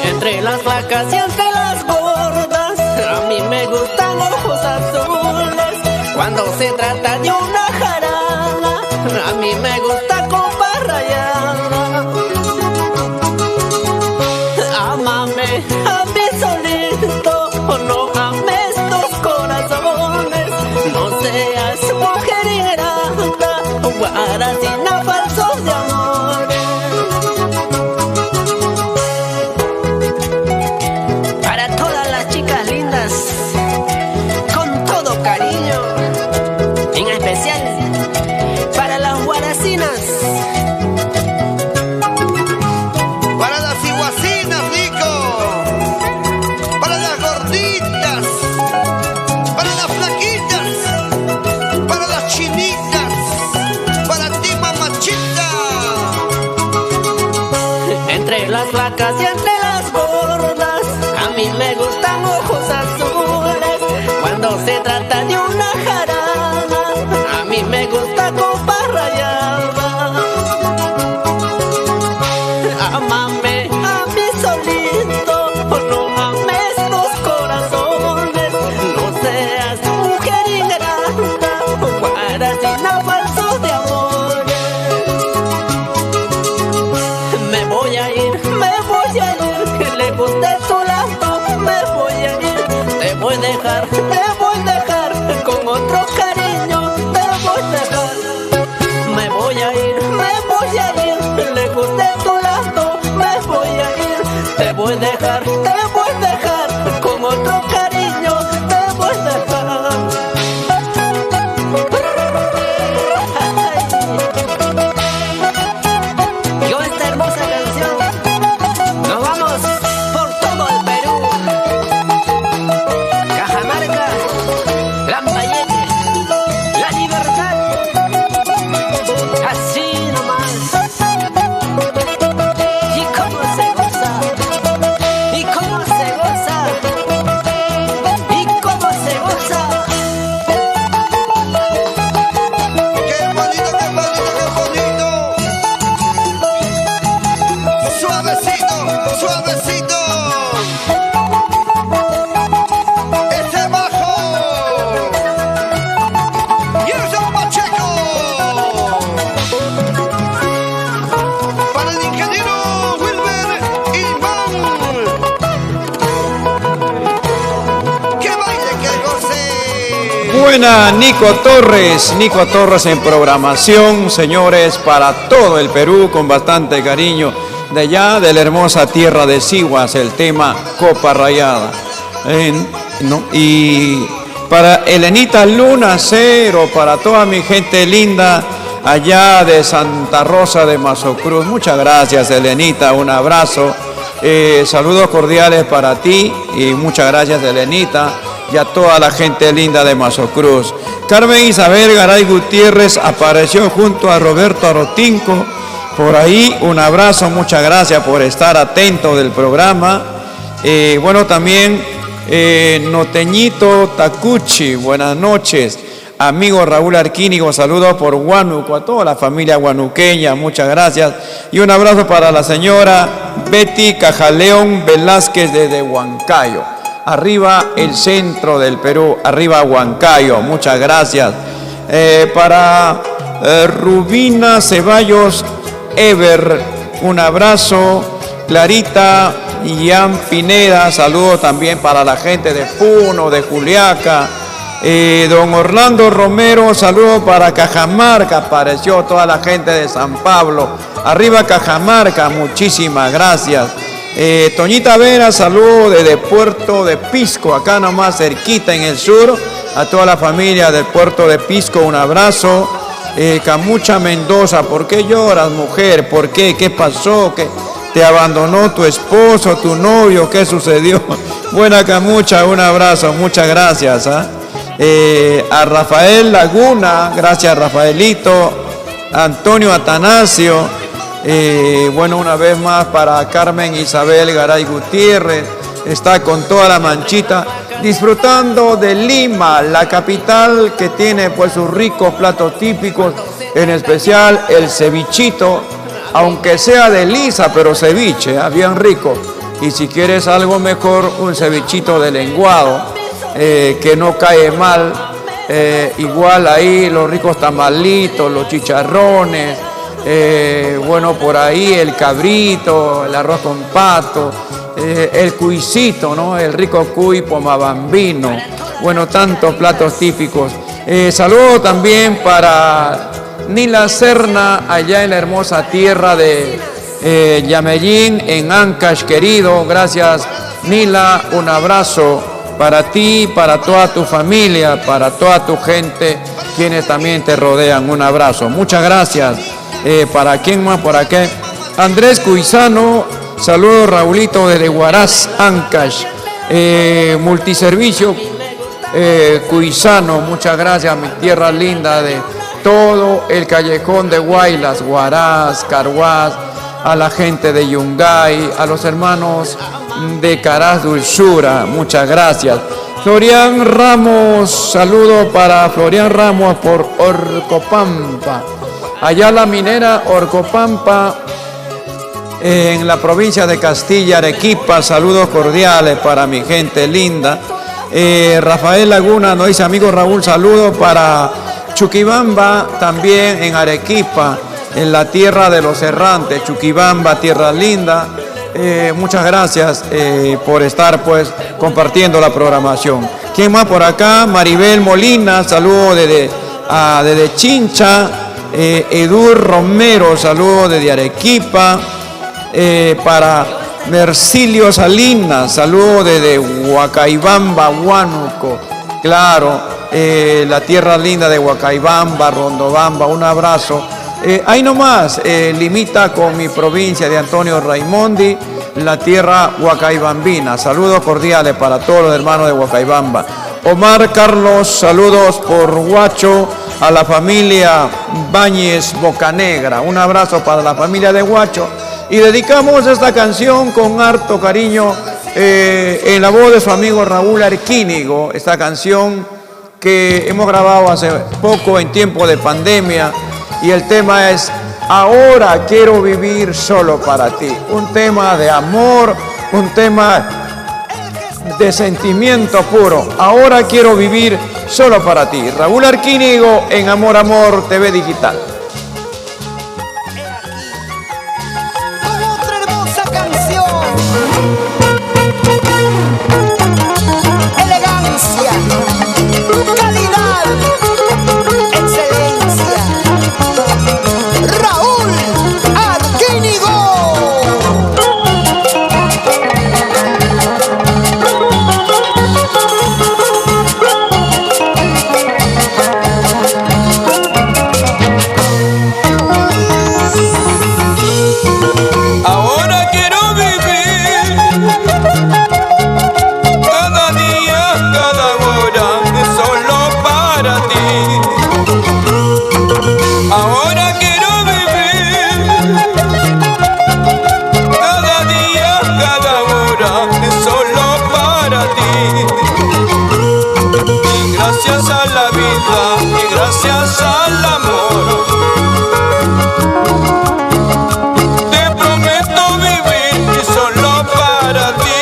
Entre las vacas y entre las gordas, a mí me gustan ojos azules. Cuando se trata de una jarana, a mí me gusta copa rayada. Ámame a mí solito, no ames dos corazones. No seas mujer ingrata, guaracina falsos de amores. Para todas las chicas lindas, con todo cariño, en especial para las guaracinas. Para las iguacinas, Nico. Para las gorditas. Para las flaquitas. Para las chinitas. Para ti, mamachita. Entre las vacas y entre las gordas, a mí me gustan ojos azules. Cuando se trata de una jarana, a mí me gusta copa rayada. Ámame a mí solito, no ames dos corazones. No seas mujer ingrata, guaracina falsos de amores. Me voy a ir, lejos de tu lado, me voy a ir. Te voy a dejar con otro cariño, te voy a dejar. Me voy a ir, lejos de tu lado, me voy a ir. Te voy a dejar con otro cariño, te voy a dejar. Yo esta hermosa canción, nos vamos por todo el Perú. Cajamarca, Lambayeque, La Libertad. Así nomás. Y cómo se goza, y cómo se goza, y cómo se goza. Qué bonito, qué bonito, qué bonito. Suavecito, suavecito. Este bajo. Y el John Pacheco. Para el ingeniero Wilber Imán. Que baile, que goce. Buena, Nico Torres en programación, señores, para todo el Perú, con bastante cariño, de allá de la hermosa tierra de Siguas, el tema Copa Rayada. ¿No? Y para Elenita Luna Cero, para toda mi gente linda allá de Santa Rosa de Mazocruz, muchas gracias, Elenita, un abrazo, saludos cordiales para ti y muchas gracias, Elenita. y a toda la gente linda de Mazocruz. Carmen Isabel Garay Gutiérrez apareció junto a Roberto Arotinco. Por ahí, un abrazo, muchas gracias por estar atento del programa. Bueno, también Noteñito Tacuchi, buenas noches. Amigo Raúl Arquínigo, saludos por Huánuco, a toda la familia huanuqueña, muchas gracias. Y un abrazo para la señora Betty Cajaleón Velázquez desde Huancayo. Arriba el centro del Perú, arriba Huancayo, muchas gracias. Para Rubina Ceballos Ever, un abrazo. Clarita Ian Pineda, saludos también para la gente de Puno, de Juliaca. Don Orlando Romero, saludos para Cajamarca, apareció toda la gente de San Pablo. Arriba Cajamarca, muchísimas gracias. Toñita Vera, saludos desde Puerto de Pisco, acá nomás cerquita en el sur. A toda la familia del Puerto de Pisco, un abrazo. Camucha Mendoza, ¿por qué lloras, mujer? ¿Por qué? ¿Qué pasó? ¿Qué te abandonó tu esposo, tu novio? ¿Qué sucedió? Buena Camucha, un abrazo, muchas gracias. A Rafael Laguna, gracias Rafaelito. Antonio Atanasio, bueno, una vez más para Carmen Isabel Garay Gutiérrez, está con toda la manchita, disfrutando de Lima, la capital que tiene pues sus ricos platos típicos, en especial el cevichito, aunque sea de lisa, pero ceviche, bien rico. Y si quieres algo mejor, un cevichito de lenguado, que no cae mal. Igual ahí los ricos tamalitos, los chicharrones, bueno, por ahí el cabrito, el arroz con pato, el cuisito, ¿no? El rico cuy pomabambino. Bueno, tantos platos típicos. Saludo también para Nila Serna, allá en la hermosa tierra de Yamellín, en Ancash, querido. Gracias, Nila, un abrazo para ti, para toda tu familia, para toda tu gente, quienes también te rodean. Un abrazo. Muchas gracias. ¿Para quién más por aquí? Andrés Cuizano, saludos Raulito desde Huaraz, Ancash. Multiservicio Cuizano, muchas gracias, mi tierra linda de todo el callejón de Huaylas, Huaraz, Carhuaz, a la gente de Yungay, a los hermanos de Caraz Dulzura, muchas gracias. Florian Ramos, saludo para Florian Ramos por Orcopampa, allá la minera Orcopampa, en la provincia de Castilla, Arequipa, saludos cordiales para mi gente linda. Rafael Laguna nos dice, amigo Raúl, saludos para Chuquibamba, también en Arequipa, en la tierra de los errantes, Chuquibamba, tierra linda. Muchas gracias por estar pues compartiendo la programación. ¿Quién más por acá? Maribel Molina, saludos desde Chincha. Edur Romero, saludos desde Arequipa. Para Mercilio Salinas, saludos desde Huacaibamba, Huánuco. Claro, la tierra linda de Huacaibamba, Rondobamba, un abrazo. Ahí nomás, limita con mi provincia de Antonio Raimondi, la tierra huacaibambina. Saludos cordiales para todos los hermanos de Huacaibamba. Omar Carlos, saludos por Huacho, a la familia Báñez Bocanegra. Un abrazo para la familia de Huacho. Y dedicamos esta canción con harto cariño en la voz de su amigo Raúl Arquínigo. Esta canción que hemos grabado hace poco en tiempo de pandemia. Y el tema es Ahora quiero vivir solo para ti. Un tema de amor, un tema de sentimiento puro. Ahora quiero vivir solo para ti. Raúl Arquínigo en Amor Amor TV Digital. Otra hermosa canción. Elegancia, calidad, excelencia. Raúl Arquínigo. la vida y gracias al amor. Te prometo vivir solo para ti.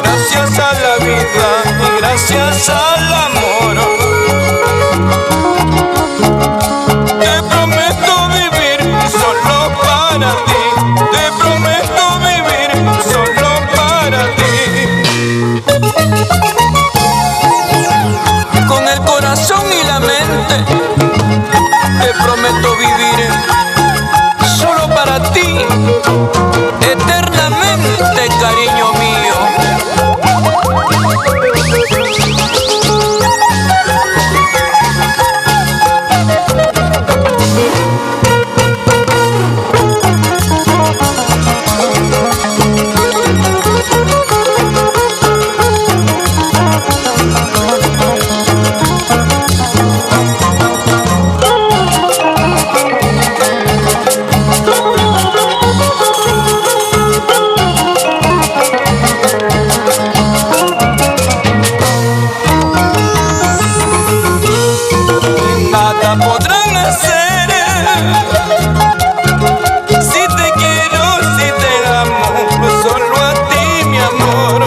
Gracias a la vida y gracias al amor. Te prometo vivir solo para ti. Te prometo vivir solo para ti. Con el corazón y la mente te prometo vivir solo para ti, eternamente, cariño mío. Nada podrán hacer si te quiero, si te amo, solo a ti, mi amor.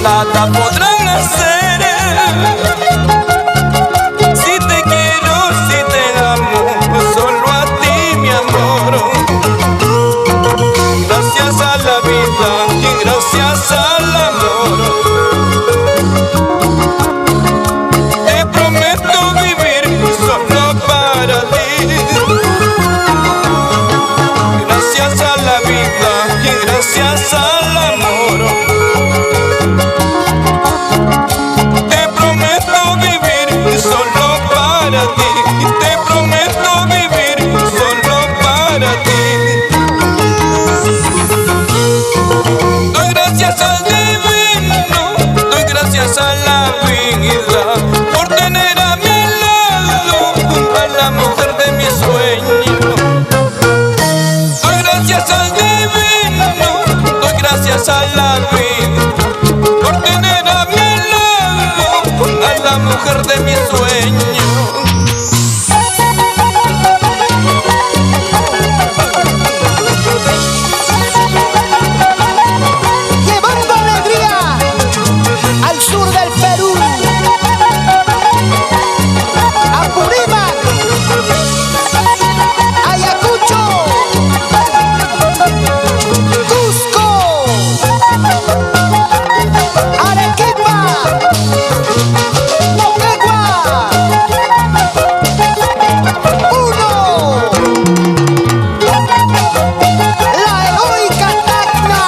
Nada podrán hacer si te quiero, si te amo, solo a ti, mi amor. Gracias a la vida y gracias al amor. Te prometo vivir solo para ti. Gracias a la vida y gracias al amor. Te prometo vivir solo para ti. Te prometo vivir solo para ti. Doy gracias al divino, doy gracias a la vida por tener a mi lado a la mujer de mis sueños. Doy gracias al divino, doy gracias a la vida por tener a mi lado a la mujer de mis sueños. Llevando alegría al sur del Perú, Apurímac, Ayacucho, Cusco, Arequipa, Moquegua, Puno, la heroica Tacna,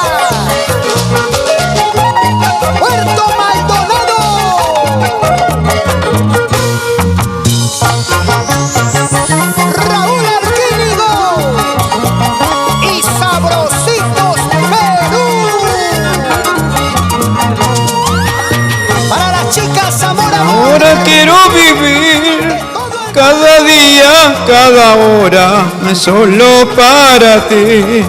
Puerto Maldonado, Raúl Arquínigo y Sabrositos Perú. Para las chicas Zamora. Ahora quiero vivir cada día, cada hora, solo para ti.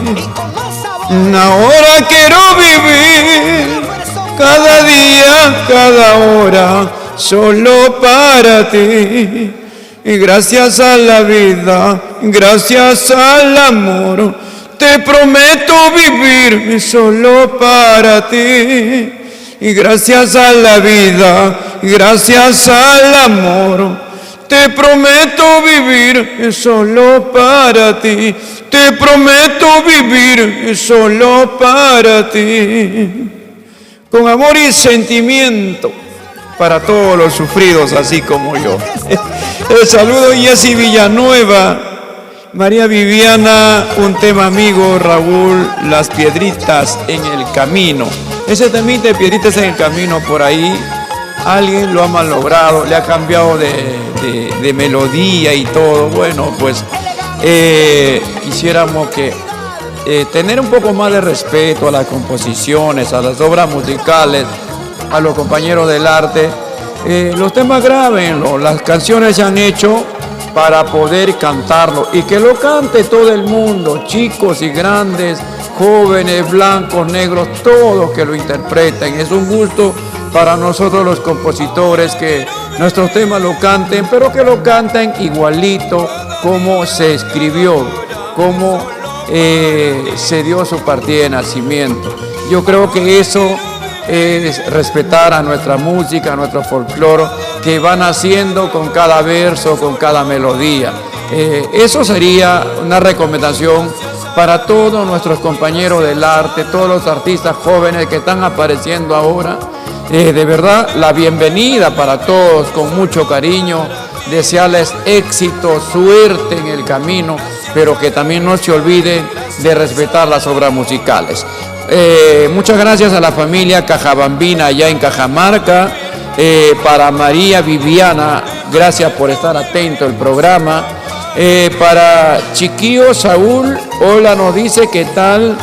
Ahora quiero vivir cada día, cada hora, solo para ti. Y gracias a la vida, gracias al amor, te prometo vivir solo para ti. Y gracias a la vida, gracias al amor, te prometo vivir solo para ti. Te prometo vivir solo para ti. Con amor y sentimiento para todos los sufridos así como yo. El saludo Jessy Villanueva, María Viviana, un tema amigo, Raúl, Las Piedritas en el Camino. Ese temita de Piedritas en el Camino, por ahí alguien lo ha malogrado, le ha cambiado de melodía y todo. Bueno, pues quisiéramos que tener un poco más de respeto a las composiciones, a las obras musicales, a los compañeros del arte. Los temas grábenlo, las canciones se han hecho para poder cantarlo y que lo cante todo el mundo, chicos y grandes, jóvenes, blancos, negros, todos que lo interpreten. Es un gusto para nosotros los compositores que nuestros temas lo canten, pero que lo canten igualito como se escribió, como se dio su partida de nacimiento. Yo creo que eso es respetar a nuestra música, a nuestro folclore, que va naciendo con cada verso, con cada melodía. Eso sería una recomendación para todos nuestros compañeros del arte, todos los artistas jóvenes que están apareciendo ahora. De verdad, la bienvenida para todos, con mucho cariño, desearles éxito, suerte en el camino, pero que también no se olviden de respetar las obras musicales. Muchas gracias a la familia Cajabambina allá en Cajamarca, para María Viviana, gracias por estar atento al programa. Para Chiquillo Saúl, hola, nos dice qué tal.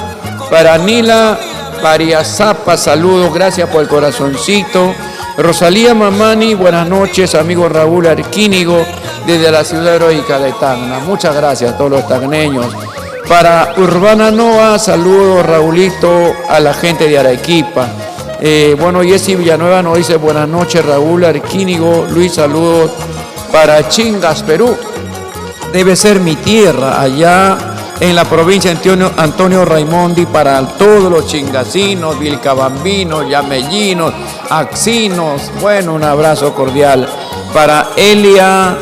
Para Nila Pariazapa, saludos, gracias por el corazoncito. Rosalía Mamani, buenas noches, amigo Raúl Arquínigo, desde la ciudad heroica de Tacna. Muchas gracias a todos los tacneños. Para Urbana Noa, saludos, Raulito, a la gente de Arequipa. Bueno, Jessy Villanueva nos dice buenas noches, Raúl Arquínigo. Luis, saludos para Chingas, Perú. Debe ser mi tierra, allá en la provincia de Antonio Raimondi, para todos los chingasinos, vilcabambinos, yamellinos, axinos. Bueno, un abrazo cordial. Para Elia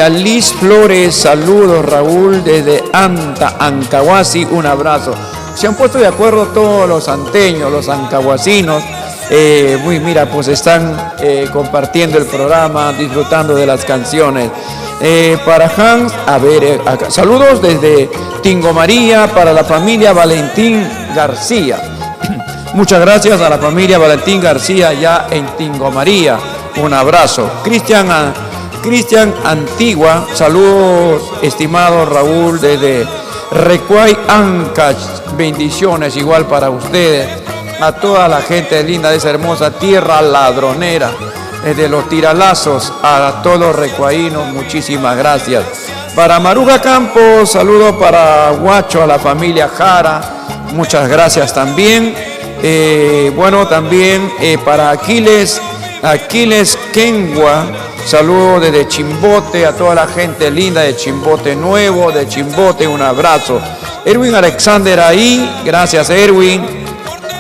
Liz Flores, saludos, Raúl, desde Ancahuasi, un abrazo. Se han puesto de acuerdo todos los anteños, los ancahuasinos. Mira, pues están compartiendo el programa, disfrutando de las canciones. Para Hans, a ver, acá, saludos desde Tingo María para la familia Valentín García. Muchas gracias a la familia Valentín García allá en Tingo María. Un abrazo. Cristian Antigua, saludos, estimado Raúl, desde Recuay, Ancash. Bendiciones igual para ustedes. A toda la gente linda de esa hermosa tierra ladronera, de los tiralazos, a todos los recuaínos, muchísimas gracias. Para Maruga Campos, saludos para Guacho, a la familia Jara, muchas gracias también. Bueno, también para Aquiles Kenwa, saludos desde Chimbote, a toda la gente linda de Chimbote Nuevo, de Chimbote, un abrazo. Erwin Alexander ahí, gracias Erwin.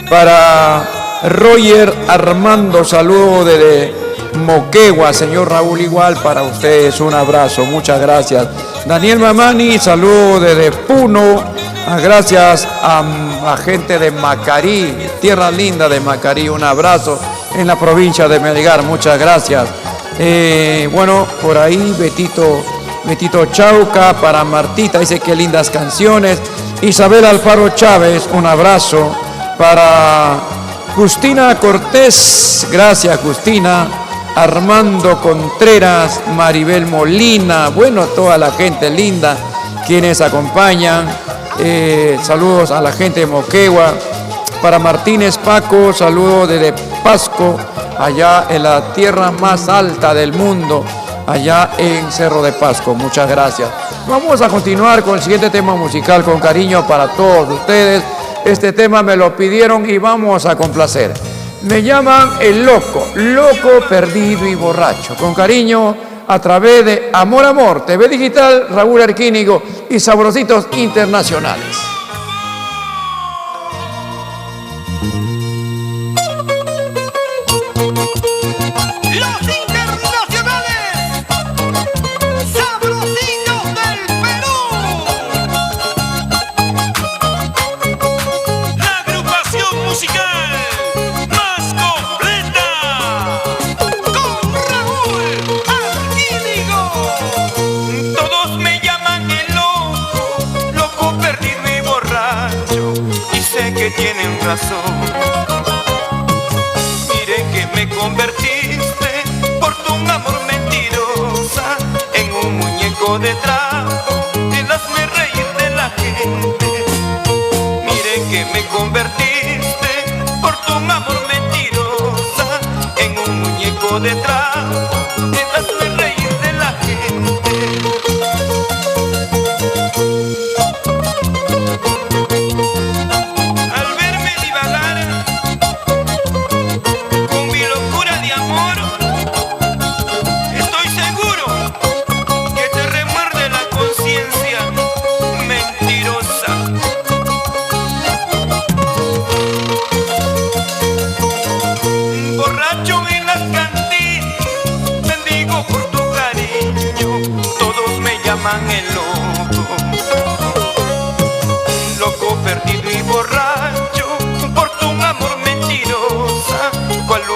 Para Roger Armando, saludos desde Moquegua, señor Raúl, igual para ustedes, un abrazo, muchas gracias. Daniel Mamani, saludos desde Puno, gracias a la gente de Macarí, tierra linda de Macarí, un abrazo en la provincia de Melgar, muchas gracias. Bueno, por ahí Betito Chauca, para Martita, dice qué lindas canciones. Isabel Alfaro Chávez, un abrazo. Para Justina Cortés, gracias Justina. Armando Contreras, Maribel Molina, bueno, toda la gente linda quienes acompañan. Saludos a la gente de Moquegua. Para Martínez Paco, saludos desde Pasco, allá en la tierra más alta del mundo, allá en Cerro de Pasco. Muchas gracias. Vamos a continuar con el siguiente tema musical, con cariño para todos ustedes. Este tema me lo pidieron y vamos a complacer. Me llaman el loco, perdido y borracho. Con cariño, a través de Amor, TV Digital, Raúl Arquínigo y Sabrositos Internacionales. Los internacionales, sabrositos del Perú. La agrupación musical más completa. Con Raúl Arquínigo. Todos me llaman el loco perdido y borracho, y sé que tienen razón. Miren que me convertiste por tu amor mentirosa en un muñeco de trapo que hazme reír de la gente. Miren que me convertiste por tu amor mentirosa en un muñeco de trapo que hazme reír de la gente. Al verme divagar con mi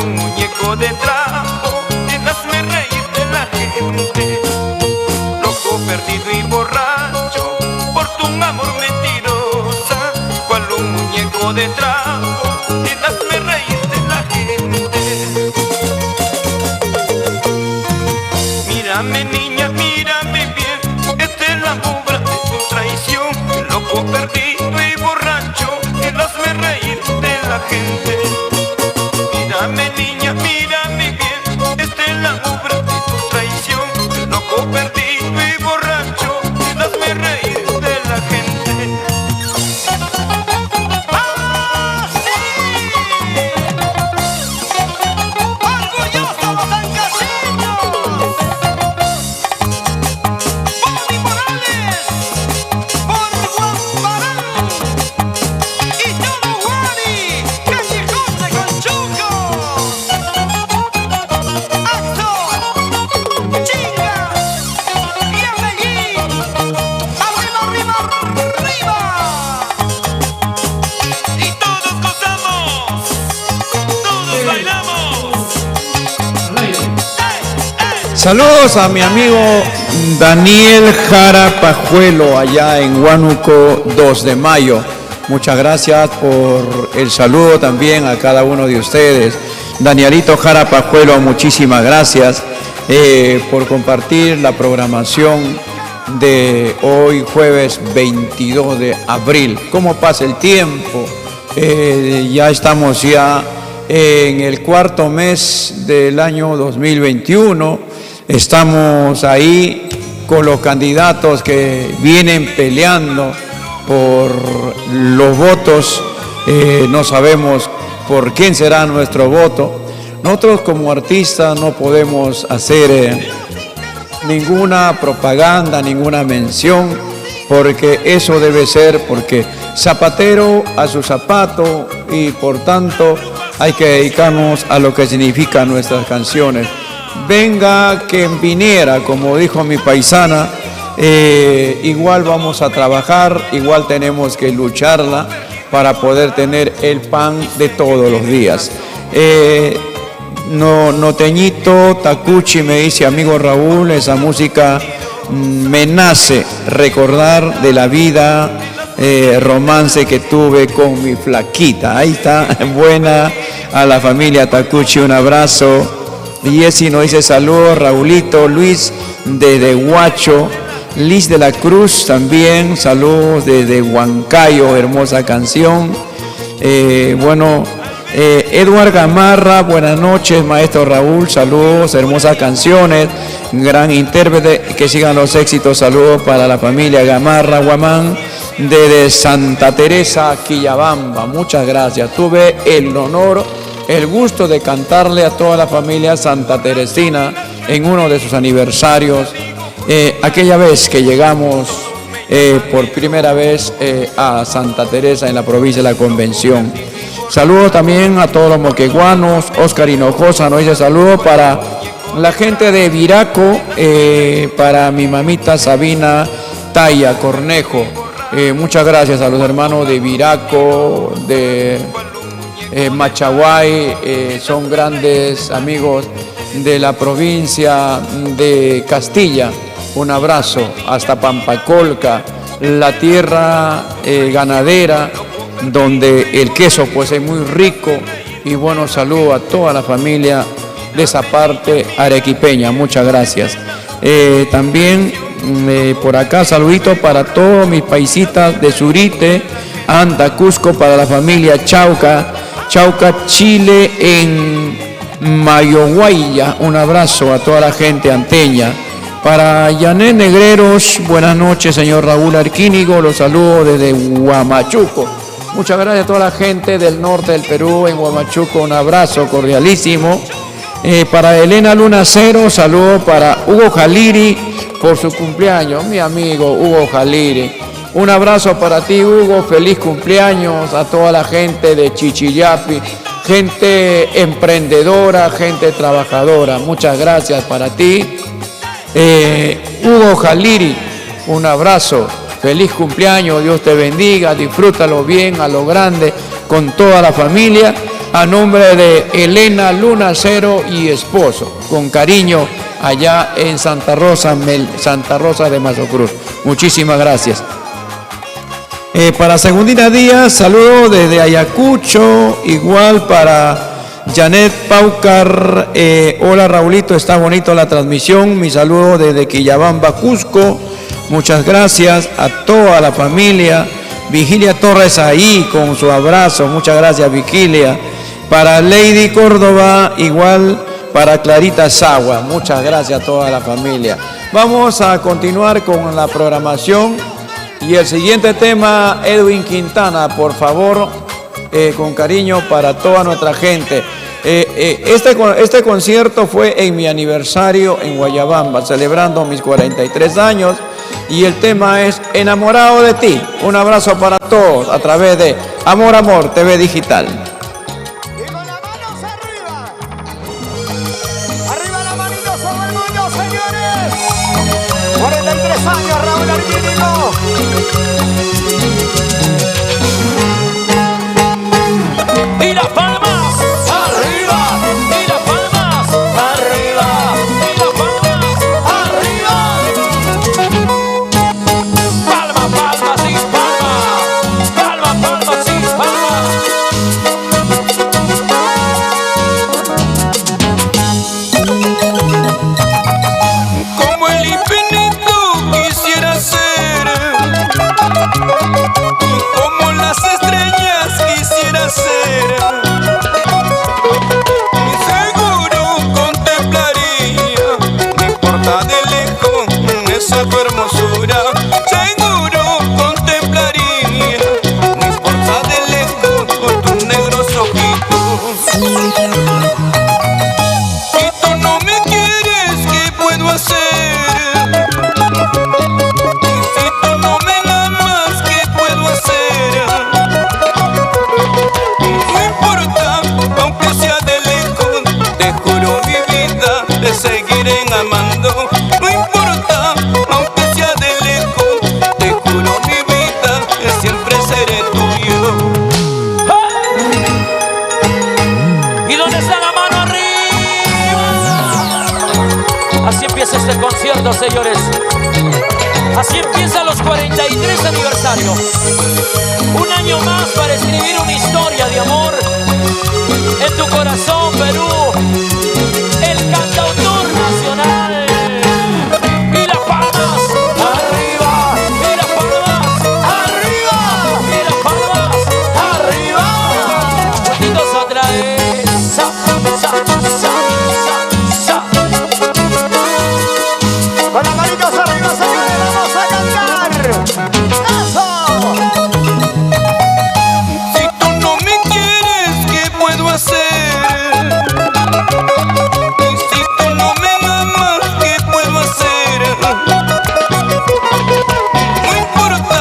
un muñeco de trapo, hazme reír de la gente. Loco, perdido y borracho, por tu amor mentirosa, cual un muñeco de trapo, hazme reír de la gente. Mírame niña, mírame bien, esta es la obra de tu traición. Loco, perdido y borracho, hazme reír de la gente. Mírame niña, mírame bien, esta es la obra de tu traición. Loco, perdido y borracho, hazme reír de la gente. ¡Ah, sí! ¡Orgullosos los ancaseños! ¡Bobby Morales! ¡Por Guamparán! ¡Y todo Guari! ¡Callejón de Conchuco! ¡Acto! ¡Chinga! ¡Y a Medellín! ¡Arriba, arriba, arriba! Y todos gozamos, todos bailamos. Saludos a mi amigo Daniel Jara Pajuelo allá en Huánuco 2 de Mayo. Muchas gracias por el saludo también a cada uno de ustedes. Danielito Jara Pajuelo, muchísimas gracias por compartir la programación de hoy jueves 22 de abril. ¿Cómo pasa el tiempo? Ya estamos ya en el cuarto mes del año 2021. Estamos ahí con los candidatos que vienen peleando por los votos. No sabemos por quién será nuestro voto. Nosotros como artistas no podemos hacer ninguna propaganda, ninguna mención, porque eso debe ser porque zapatero a su zapato, y por tanto hay que dedicarnos a lo que significan nuestras canciones. Venga quien viniera, como dijo mi paisana, igual vamos a trabajar, igual tenemos que lucharla para poder tener el pan de todos los días. Norteñito Tacuchi me dice, amigo Raúl, esa música me nace recordar de la vida, romance que tuve con mi flaquita. Ahí está, buena, a la familia Tacuchi, un abrazo. Jessy nos dice saludos, Raulito, Luis desde Huacho, Liz de la Cruz también, saludos desde Huancayo, hermosa canción. Edward Gamarra, buenas noches, maestro Raúl, saludos, hermosas canciones, gran intérprete, que sigan los éxitos, saludos para la familia Gamarra, Guamán, desde Santa Teresa, Quillabamba, muchas gracias. Tuve el honor, el gusto de cantarle a toda la familia Santa Teresina en uno de sus aniversarios, aquella vez que llegamos por primera vez a Santa Teresa en la provincia de la Convención. Saludos también a todos los moqueguanos. Oscar Hinojosa nos dice saludos para la gente de Viraco, para mi mamita Sabina Taya Cornejo. Muchas gracias a los hermanos de Viraco, de Machaguay, son grandes amigos de la provincia de Castilla. Un abrazo hasta Pampacolca, la tierra ganadera, donde el queso pues es muy rico. Y bueno, saludo a toda la familia de esa parte arequipeña, muchas gracias. También por acá saludito para todos mis paisitas de Surite, Anta, Cusco, para la familia Chauca, Chile en Mayoguaya. Un abrazo a toda la gente anteña. Para Yané Negreros, buenas noches, señor Raúl Arquínigo, los saludo desde Huamachuco. Muchas gracias a toda la gente del norte del Perú, en Huamachuco, un abrazo cordialísimo. Para Elena Luna Cero, saludo para Hugo Jaliri por su cumpleaños, mi amigo Hugo Jaliri. Un abrazo para ti, Hugo, feliz cumpleaños a toda la gente de Chichiyapi, gente emprendedora, gente trabajadora. Muchas gracias para ti. Hugo Jaliri, un abrazo, feliz cumpleaños, Dios te bendiga, disfrútalo bien, a lo grande, con toda la familia. a nombre de Elena Luna Cero y esposo, con cariño, allá en Santa Rosa de Mazocruz. Muchísimas gracias. Para Segundina Díaz, saludo desde Ayacucho, igual para Janet Paucar. Hola Raulito, está bonito la transmisión. Mi saludo desde Quillabamba, Cusco. Muchas gracias a toda la familia. Vigilia Torres ahí con su abrazo. Muchas gracias, Vigilia. Para Lady Córdoba, igual para Clarita Sagua. Muchas gracias a toda la familia. Vamos a continuar con la programación. Y el siguiente tema, Edwin Quintana, por favor, con cariño para toda nuestra gente. Este concierto fue en mi aniversario en Guayabamba, celebrando mis 43 años. Y el tema es Enamorado de ti. Un abrazo para todos a través de Amor Amor TV Digital. Y con las manos arriba. Arriba la manito sobre el moño, señores. 43 años, Raúl Arquínico. Y las palmas arriba, y las palmas arriba, y las palmas arriba. Palma, palma, sí, palma. Palma, palma, sí, palma. Como el infinito quisiera ser, y como las estrellas quisiera ser, y seguro contemplaría, no importa de lejos esa tu hermosura, seguro contemplaría, no importa de lejos con tus negros ojitos. Si tú no me quieres, ¿qué puedo hacer? Y si tú no me amas, ¿qué puedo hacer? No importa, aunque sea de lejos, te juro mi vida, te seguiré amando. No importa, aunque sea de lejos, te juro mi vida, que siempre seré tuyo. ¿Y dónde está la mano arriba? Así empieza este concierto, señores. Así empiezan los 43 aniversario. Un año más para escribir una historia de amor en tu corazón, Perú. El cantautor nacional. Y las palmas arriba, y las palmas arriba, y las palmas arriba. Juntitos otra vez. Sa, sa, sa, sa, sa. Con las manitos arriba, señores, vamos a cantar. ¡Eso! Si tú no me quieres, ¿qué puedo hacer? Y si tú no me amas, ¿qué puedo hacer? No importa,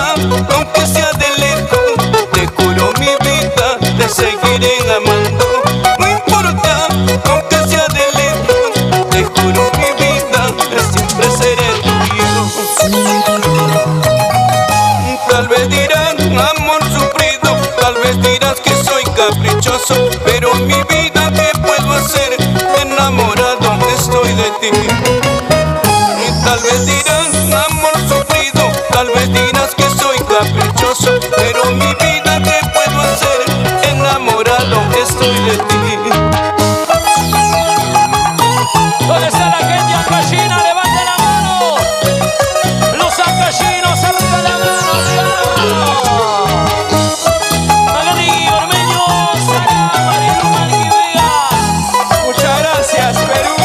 aunque sea de lejos, te juro mi vida, te seguiré amando. No importa, aunque sea de lejos, te juro mi vida, que siempre seré tuyo. Tal vez dirán amor sufrido, tal vez dirás que soy caprichoso, pero mi vida, ¿qué puedo hacer? Enamorado estoy de ti. Y tal vez dirán amor sufrido, tal vez dirás que soy caprichoso, pero mi vida, ¿qué puedo hacer? Enamorado estoy de ti. ¿Dónde está la gente ancashina? Levante la mano. Los ancashinos, arriba la mano, arriba la mano. Maganí, Ormeño, Sara, Marilu, Malquivega. Muchas gracias, Perú.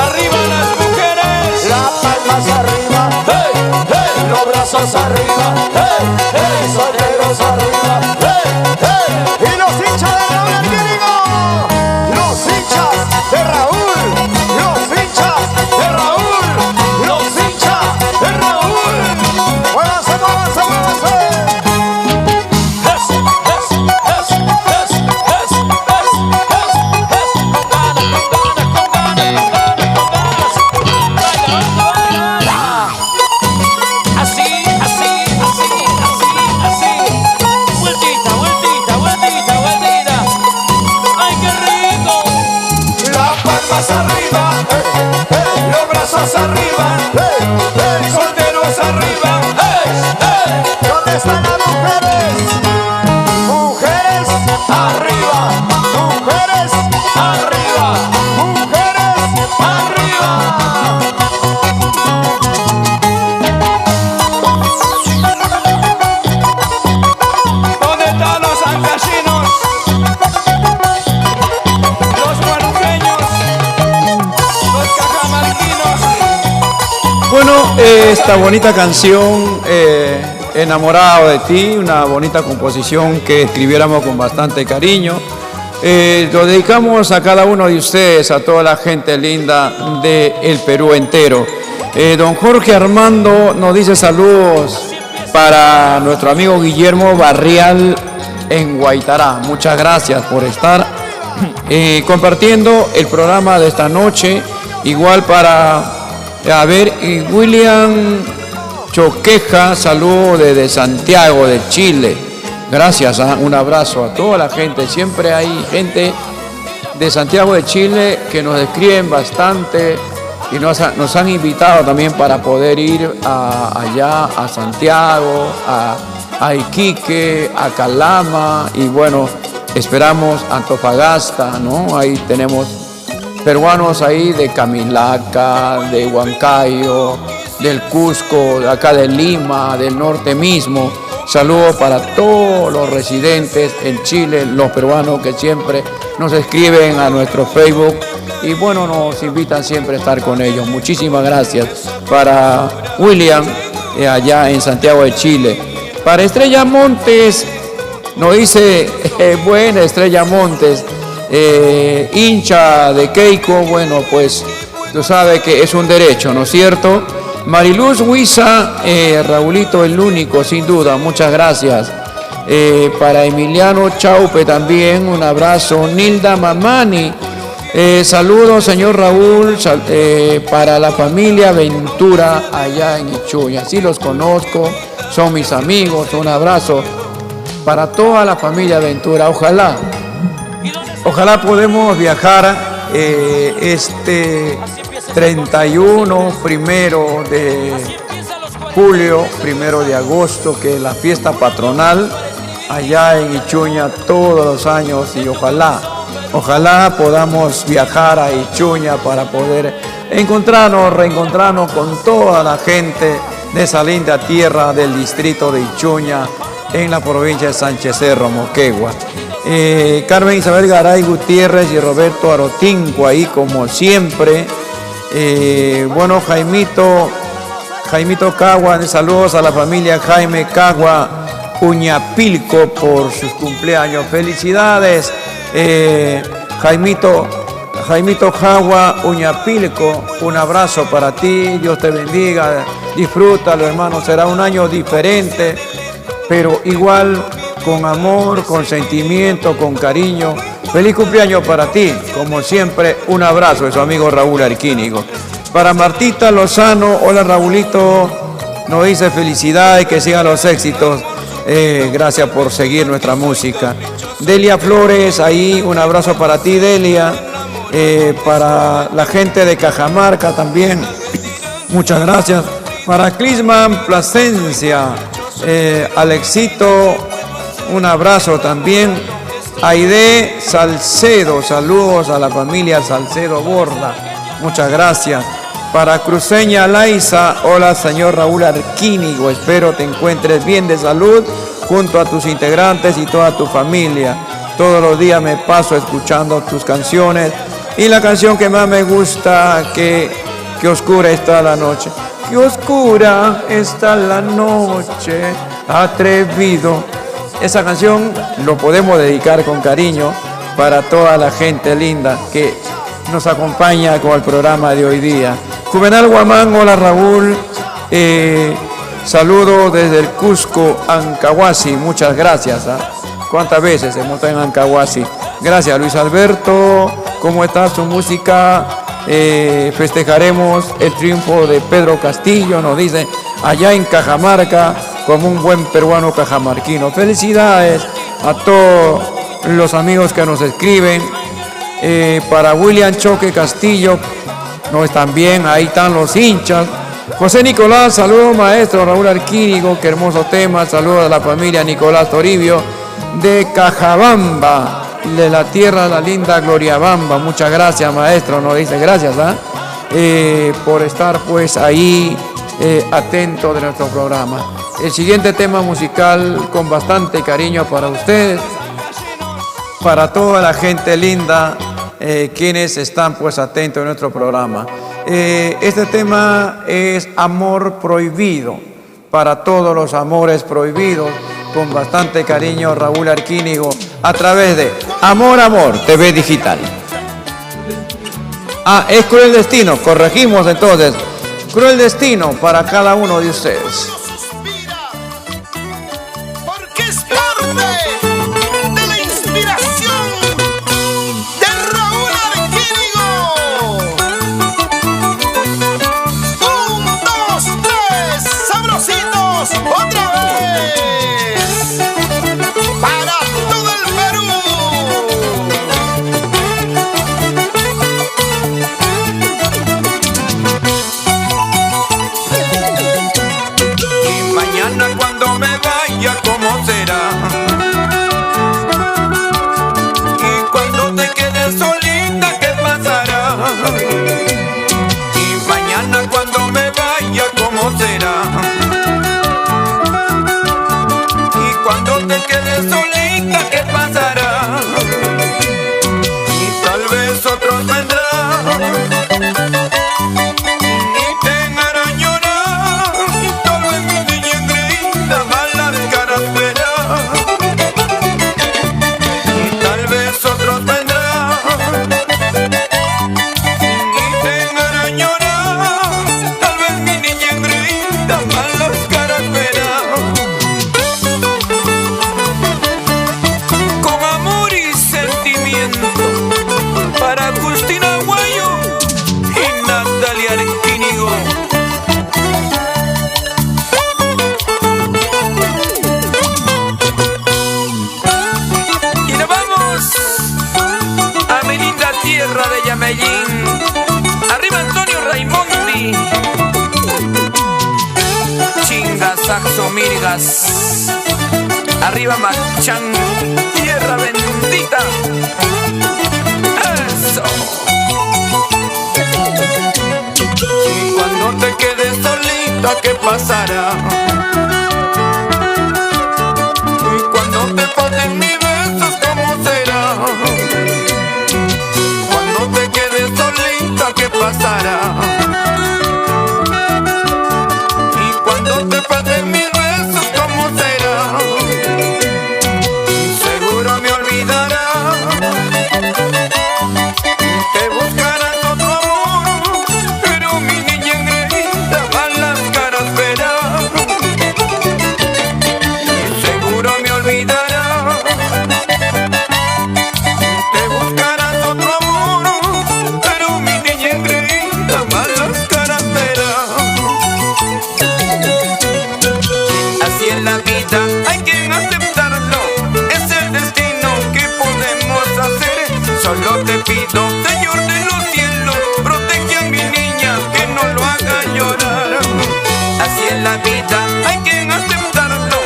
Arriba las mujeres. Las palmas arriba, Hey, hey, los brazos arriba, hey, hey, solteros arriba, hey, hey. y los hinchas de Raúl Arquínico, los hinchas de Raúl, los hinchas de Raúl, los hinchas de Raúl. Muévanse, muévanse, muévanse. Así, así, así. palmas arriba, los brazos arriba, solteros arriba, ¿Dónde están las mujeres? Mujeres arriba, mujeres arriba, mujeres arriba. ¿Dónde están los ancallinos? Los huarpeños, los cajamarquinos. Bueno, esta bonita canción, Enamorado de ti, una bonita composición que escribiéramos con bastante cariño. Lo dedicamos a cada uno de ustedes, a toda la gente linda del Perú entero. Don Jorge Armando nos dice saludos para nuestro amigo Guillermo Barrial en Guaitará. Muchas gracias por estar compartiendo el programa de esta noche. Igual para William Choqueja, saludo desde Santiago de Chile. Gracias, un abrazo a toda la gente. Siempre hay gente de Santiago de Chile que nos escriben bastante y nos han invitado también para poder ir allá a Santiago, a Iquique, a Calama y bueno, esperamos Antofagasta, ¿no? Ahí tenemos peruanos ahí de Camilaca, de Huancayo, del Cusco, de acá de Lima, del norte mismo. Saludos para todos los residentes en Chile, los peruanos que siempre nos escriben a nuestro Facebook y bueno, nos invitan siempre a estar con ellos. Muchísimas gracias para William allá en Santiago de Chile. Para Estrella Montes, nos dice, buena Estrella Montes, hincha de Keiko, bueno pues tú sabes que es un derecho, ¿no es cierto? Mariluz Huiza, Raulito el único, sin duda, muchas gracias. Para Emiliano Chaupe también, un abrazo. Nilda Mamani, saludos señor Raúl, para la familia Ventura allá en Ichuya. Sí los conozco, son mis amigos, un abrazo para toda la familia Ventura. Ojalá podemos viajar este 31, primero de julio, primero de agosto, que es la fiesta patronal allá en Ichuña todos los años y ojalá podamos viajar a Ichuña para poder reencontrarnos con toda la gente de esa linda tierra del distrito de Ichuña en la provincia de Sánchez Cerro, Moquegua. Carmen Isabel Garay Gutiérrez y Roberto Arotinco ahí como siempre. Bueno, Jaimito Cagua, saludos a la familia Jaime Cagua Uñapilco por sus cumpleaños. Felicidades, Jaimito Cagua Uñapilco, un abrazo para ti, Dios te bendiga, disfrútalo hermano, será un año diferente, pero igual con amor, con sentimiento, con cariño. Feliz cumpleaños para ti, como siempre, un abrazo de su amigo Raúl Arquínigo. Para Martita Lozano, hola Raulito, nos dice felicidades, que sigan los éxitos, gracias por seguir nuestra música. Delia Flores, ahí un abrazo para ti Delia, para la gente de Cajamarca también, muchas gracias. Para Clisman Plasencia, Alexito, un abrazo también. Aide Salcedo, saludos a la familia Salcedo Borda, muchas gracias. Para Cruceña Laiza, hola señor Raúl Arquínigo, espero te encuentres bien de salud junto a tus integrantes y toda tu familia. Todos los días me paso escuchando tus canciones y la canción que más me gusta, que oscura está la noche. Que oscura está la noche, atrevido. Esa canción lo podemos dedicar con cariño para toda la gente linda que nos acompaña con el programa de hoy día. Juvenal Guamán, hola Raúl, saludo desde el Cusco, Ancahuasi, muchas gracias. ¿Cuántas veces hemos estado en Ancahuasi? Gracias Luis Alberto, ¿cómo está su música? Festejaremos el triunfo de Pedro Castillo, nos dice, allá en Cajamarca, como un buen peruano cajamarquino. Felicidades a todos los amigos que nos escriben Para William Choque Castillo, no están bien, ahí están los hinchas. José Nicolás, saludos maestro. Raúl Arquínigo, qué hermoso tema. Saludos a la familia Nicolás Toribio de Cajabamba, de la tierra de la linda Gloriabamba. Muchas gracias maestro, nos dice gracias por estar pues ahí atento de nuestro programa. El siguiente tema musical con bastante cariño para ustedes, para toda la gente linda, quienes están pues atentos a nuestro programa. Este tema es Amor Prohibido, para todos los amores prohibidos, con bastante cariño Raúl Arquínigo, a través de Amor Amor TV Digital. Es Cruel Destino, corregimos entonces, Cruel Destino para cada uno de ustedes. Porque es parte de la inspiración de Raúl Arquínigo. 1, 2, 3, sabrositos, otra vez. Para todo el Perú. Y mañana cuando me vaya, ¿cómo será? Y cuando te quedes solita, ¿qué pasará? Y mañana cuando me vaya, ¿cómo será? Y cuando te quedes solita, ¿qué pasará? Y tal vez otros vendrán y te harán llorar. Y tal vez mi niña engreída malas caras verá. Y tal vez otros vendrán y te harán llorar. Tal vez mi niña engreída malas caras verá. Con amor y sentimiento para Agustina Aguayo y Natalia Arquínigo. Y nos vamos a mi linda tierra de Yamellín. Arriba Antonio Raimondi. Chingas, Saxo, Mirgas. Arriba Machán, tierra bendita. Eso. Y cuando te quedes solita, ¿qué pasará? Y cuando te falten mis besos, ¿cómo será? Cuando te quedes solita, ¿qué pasará? Y cuando te falten mis besos, ¿cómo será? Seguro me olvidarás, te buscarás otro amor, pero mi niña engreída malas caras verá. Seguro me olvidarás, te buscarás otro amor, pero mi niña engreída malas caras verá. Así es la vida, hay que aceptarlo, es el destino que podemos hacer. Solo te pido, Señor de los cielos, protege a mi niña, que no lo haga llorar. Así es la vida, hay que aceptarlo,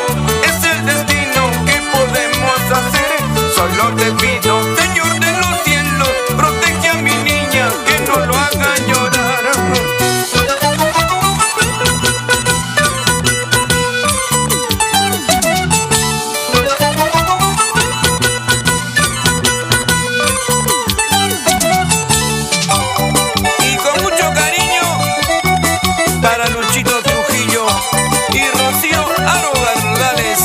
es el destino que podemos hacer. Solo te pido, Señor de los cielos, protege a mi niña, que no lo haga llorar. Y con mucho cariño para Luchito Trujillo y Rocío Aro Gardales.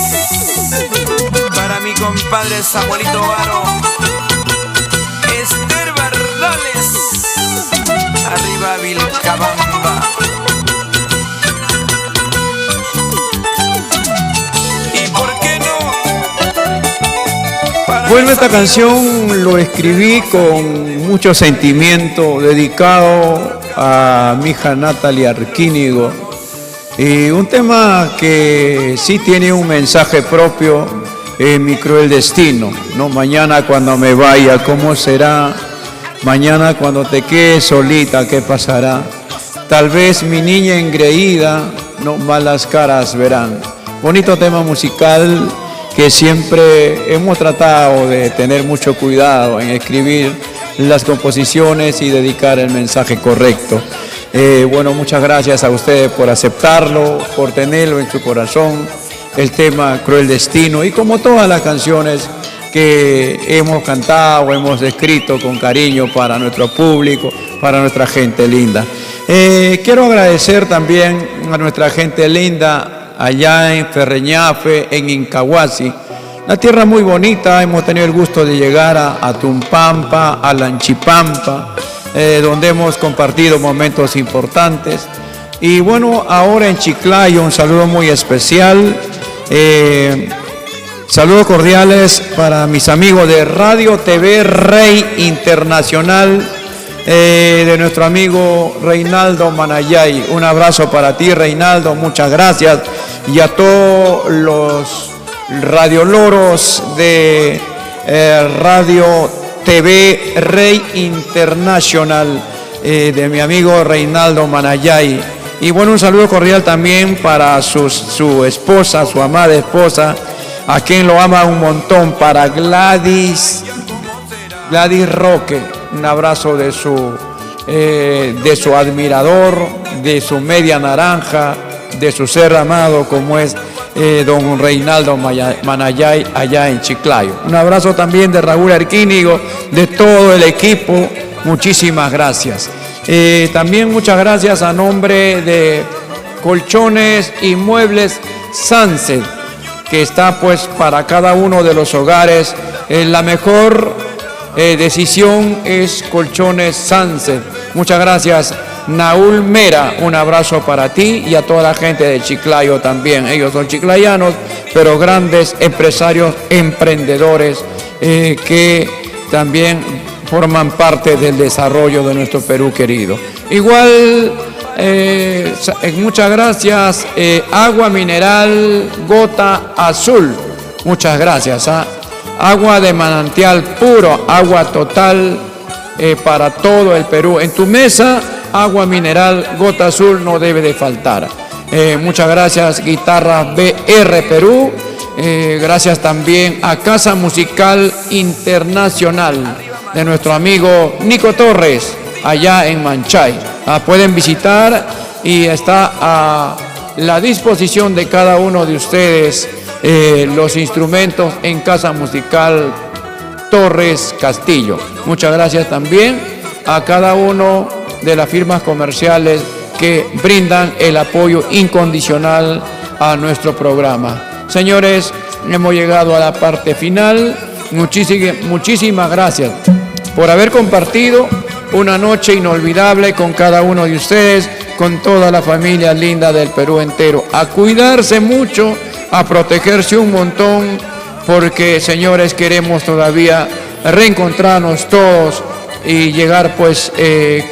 Para mi compadre Samuelito Aro, Esther Bardales. Arriba Vilcabamba. ¿Y por qué no? Para Bueno, mis esta amigos. canción lo escribí con mucho sentimiento, dedicado a mi hija Natalia Arquínigo. Y un tema que sí tiene un mensaje propio, mi cruel destino, ¿no? Mañana cuando me vaya, ¿cómo será? Mañana cuando te quedes solita, ¿qué pasará? Tal vez mi niña engreída, no malas caras verán. Bonito tema musical que siempre hemos tratado de tener mucho cuidado en escribir las composiciones y dedicar el mensaje correcto. Bueno, muchas gracias a ustedes por aceptarlo, por tenerlo en su corazón, el tema Cruel Destino, y como todas las canciones que hemos cantado, hemos escrito con cariño para nuestro público, para nuestra gente linda. Quiero agradecer también a nuestra gente linda allá en Ferreñafe, en Incahuasi, una tierra muy bonita. Hemos tenido el gusto de llegar a Tumpampa, a Lanchipampa, donde hemos compartido momentos importantes. Y bueno, ahora en Chiclayo, un saludo muy especial. Saludos cordiales para mis amigos de Radio TV Rey Internacional, de nuestro amigo Reinaldo Manayay. Un abrazo para ti, Reinaldo, muchas gracias. Y a todos los radioloros de Radio TV Rey Internacional, de mi amigo Reinaldo Manayay. Y bueno, un saludo cordial también para su esposa, su amada esposa, a quien lo ama un montón, para Gladys Roque. Un abrazo de su admirador, de su media naranja, de su ser amado, como es don Reinaldo Manayay allá en Chiclayo. Un abrazo también de Raúl Arquínigo, de todo el equipo, muchísimas gracias. También muchas gracias a nombre de Colchones y Muebles Sunset, que está pues para cada uno de los hogares. La mejor decisión es Colchones Sunset. Muchas gracias, Naúl Mera, un abrazo para ti y a toda la gente de Chiclayo también. Ellos son chiclayanos, pero grandes empresarios, emprendedores, que también forman parte del desarrollo de nuestro Perú querido. Igual, muchas gracias, Agua Mineral Gota Azul, muchas gracias. Agua de manantial puro, agua total para todo el Perú. En tu mesa, agua mineral Gota Azul no debe de faltar. Muchas gracias, Guitarras BR Perú. Gracias también a Casa Musical Internacional de nuestro amigo Nico Torres, allá en Manchay. Pueden visitar y está a la disposición de cada uno de ustedes los instrumentos en Casa Musical Torres Castillo. Muchas gracias también a cada uno de las firmas comerciales que brindan el apoyo incondicional a nuestro programa. Señores, hemos llegado a la parte final. Muchísimas gracias por haber compartido una noche inolvidable con cada uno de ustedes, con toda la familia linda del Perú entero. A cuidarse mucho, a protegerse un montón, porque, señores, queremos todavía reencontrarnos todos y llegar pues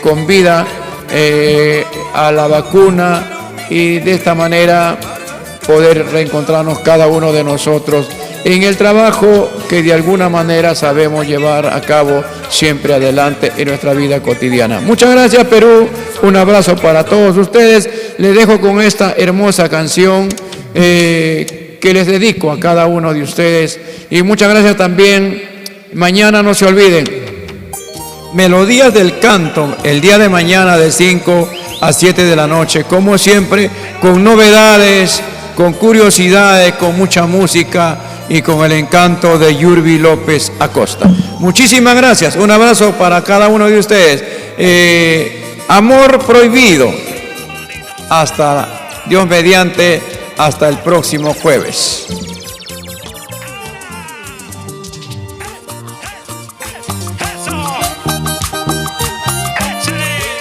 con vida a la vacuna, y de esta manera poder reencontrarnos cada uno de nosotros en el trabajo que de alguna manera sabemos llevar a cabo siempre adelante en nuestra vida cotidiana. Muchas gracias, Perú. Un abrazo para todos ustedes. Les dejo con esta hermosa canción que les dedico a cada uno de ustedes. Y muchas gracias también. Mañana no se olviden, Melodías del Canto, el día de mañana de 5 a 7 de la noche, como siempre, con novedades, con curiosidades, con mucha música y con el encanto de Yurbi López Acosta. Muchísimas gracias. Un abrazo para cada uno de ustedes. Amor Prohibido. Hasta Dios mediante, hasta el próximo jueves.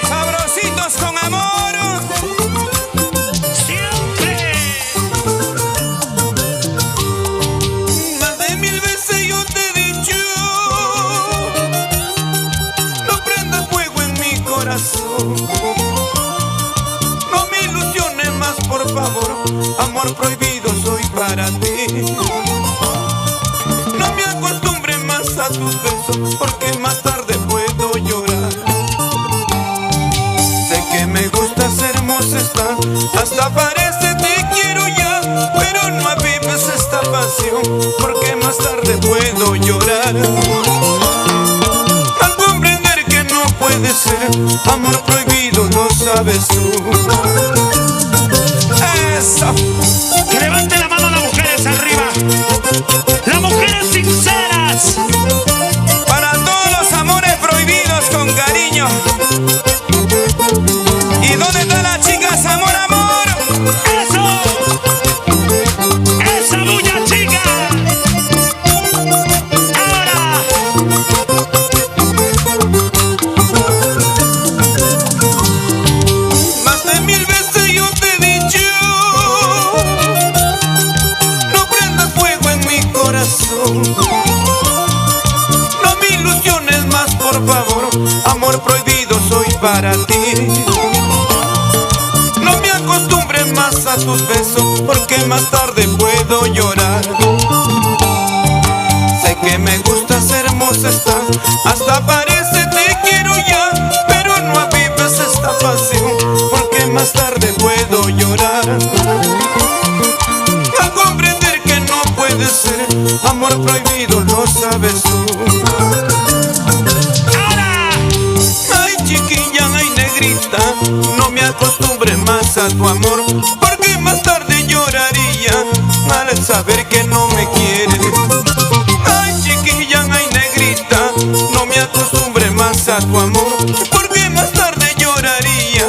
Sabrositos con amor, siempre. Más de 1000 veces yo te he dicho, no prenda fuego en mi corazón, no me ilusiones más, por favor. Amor prohibido soy para ti. No me acostumbre más a tus besos, porque más tarde puedo yo Hasta parece te quiero ya, pero no avives esta pasión, porque más tarde puedo llorar. Al comprender que no puede ser amor prohibido, lo sabes tú. Eso. Que levante la mano las mujeres arriba. Las mujeres sinceras. Para todos los amores prohibidos con cariño. ¿Y dónde están las chicas, amor, amor? ¡Eso! ¡Esa bulla chica! ¡Ahora! Más de 1000 veces yo te he dicho, no prendas fuego en mi corazón. No me ilusiones más, por favor. Amor prohibido soy para ti. No me acostumbres más a tus besos, porque más tarde puedo llorar. Sé que me gustas, hermosa estás, hasta parece te quiero ya, pero no avives esta pasión, porque más tarde puedo llorar. Al comprender que no puede ser amor prohibido, lo sabes tú. Ay, chiquilla, ay, negrita, no me acostumbre más a tu amor, porque más tarde lloraría al saber que no me quieres. Ay, chiquilla, ay, negrita, no me acostumbre más a tu amor, porque más tarde lloraría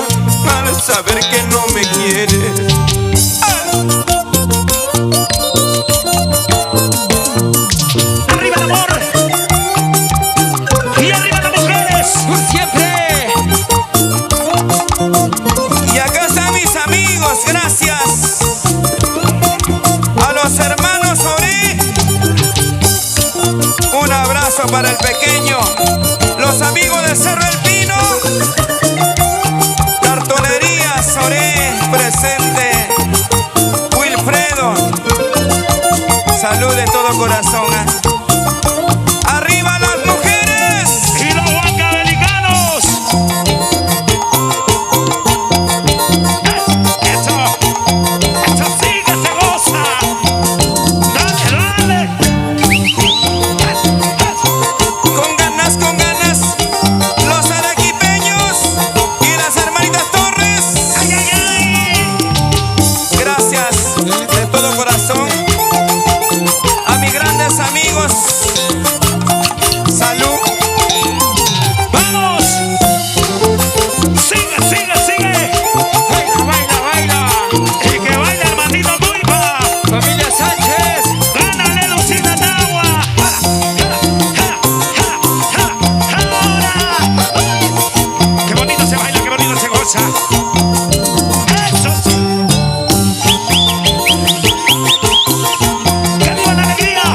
al saber que no me quieres. ¡Arriba el amor! ¡Y arriba las mujeres! ¡Por siempre! Y acá están mis amigos, gracias a los hermanos Oré. Un abrazo para el pequeño. Los amigos de Cerro El Pino. Cartonerías Oré presente. Wilfredo. Salud de todo corazón. ¡Arriba las mujeres! ¡Y los huancabelicanos! ¡Eso! ¡Eso sí que se goza! ¡Dale, dale! Con ganas, los arequipeños y las hermanitas Torres. ¡Ay, ay, ay! Gracias de todo corazón a mis grandes amigos. Salud. ¡Vamos! ¡Sigue, sigue, sigue! ¡Baila, baila, baila! ¡Y que baila el Matito Tuipa! ¡Familia Sánchez! ¡Gánale, Lucina Tagua! ¡Ahora! ¡Qué bonito se baila, qué bonito se goza! ¡Eso sí! ¡Que viva la alegría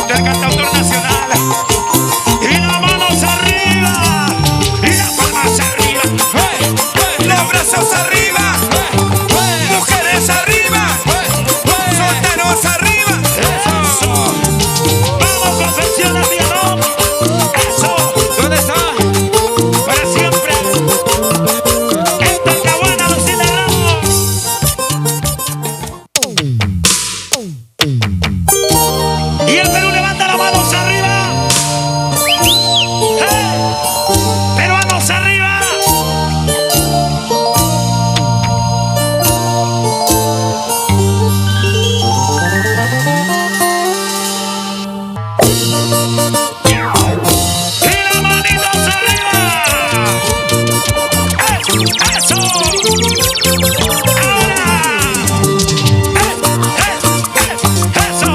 del cantautor nacional! ¡Y las manos arriba! ¡Y las palmas arriba! Los brazos arriba. Mujeres arriba. Solteros arriba. ¡Eso! ¡Vamos, Confecciones Villalón! ¡Eso! ¿Dónde está? ¡Para siempre! ¡En Talcahuana, Lucina Ramos! ¡Y el Perú levanta las manos arriba! ¡Hey! ¡Peruanos arriba! ¡Y las manitos arriba! ¡Eso! ¡Ahora! ¡Eso!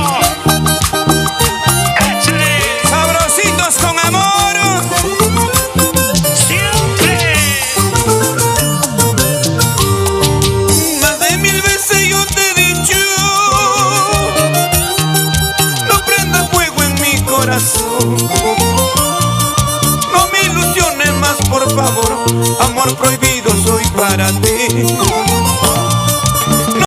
¡Échale! Sabrositos con amor. ¡Siempre! Más de 1000 veces yo te he dicho, no prenda fuego en mi corazón. No me ilusiones más, por favor. Amor prohibido soy para ti.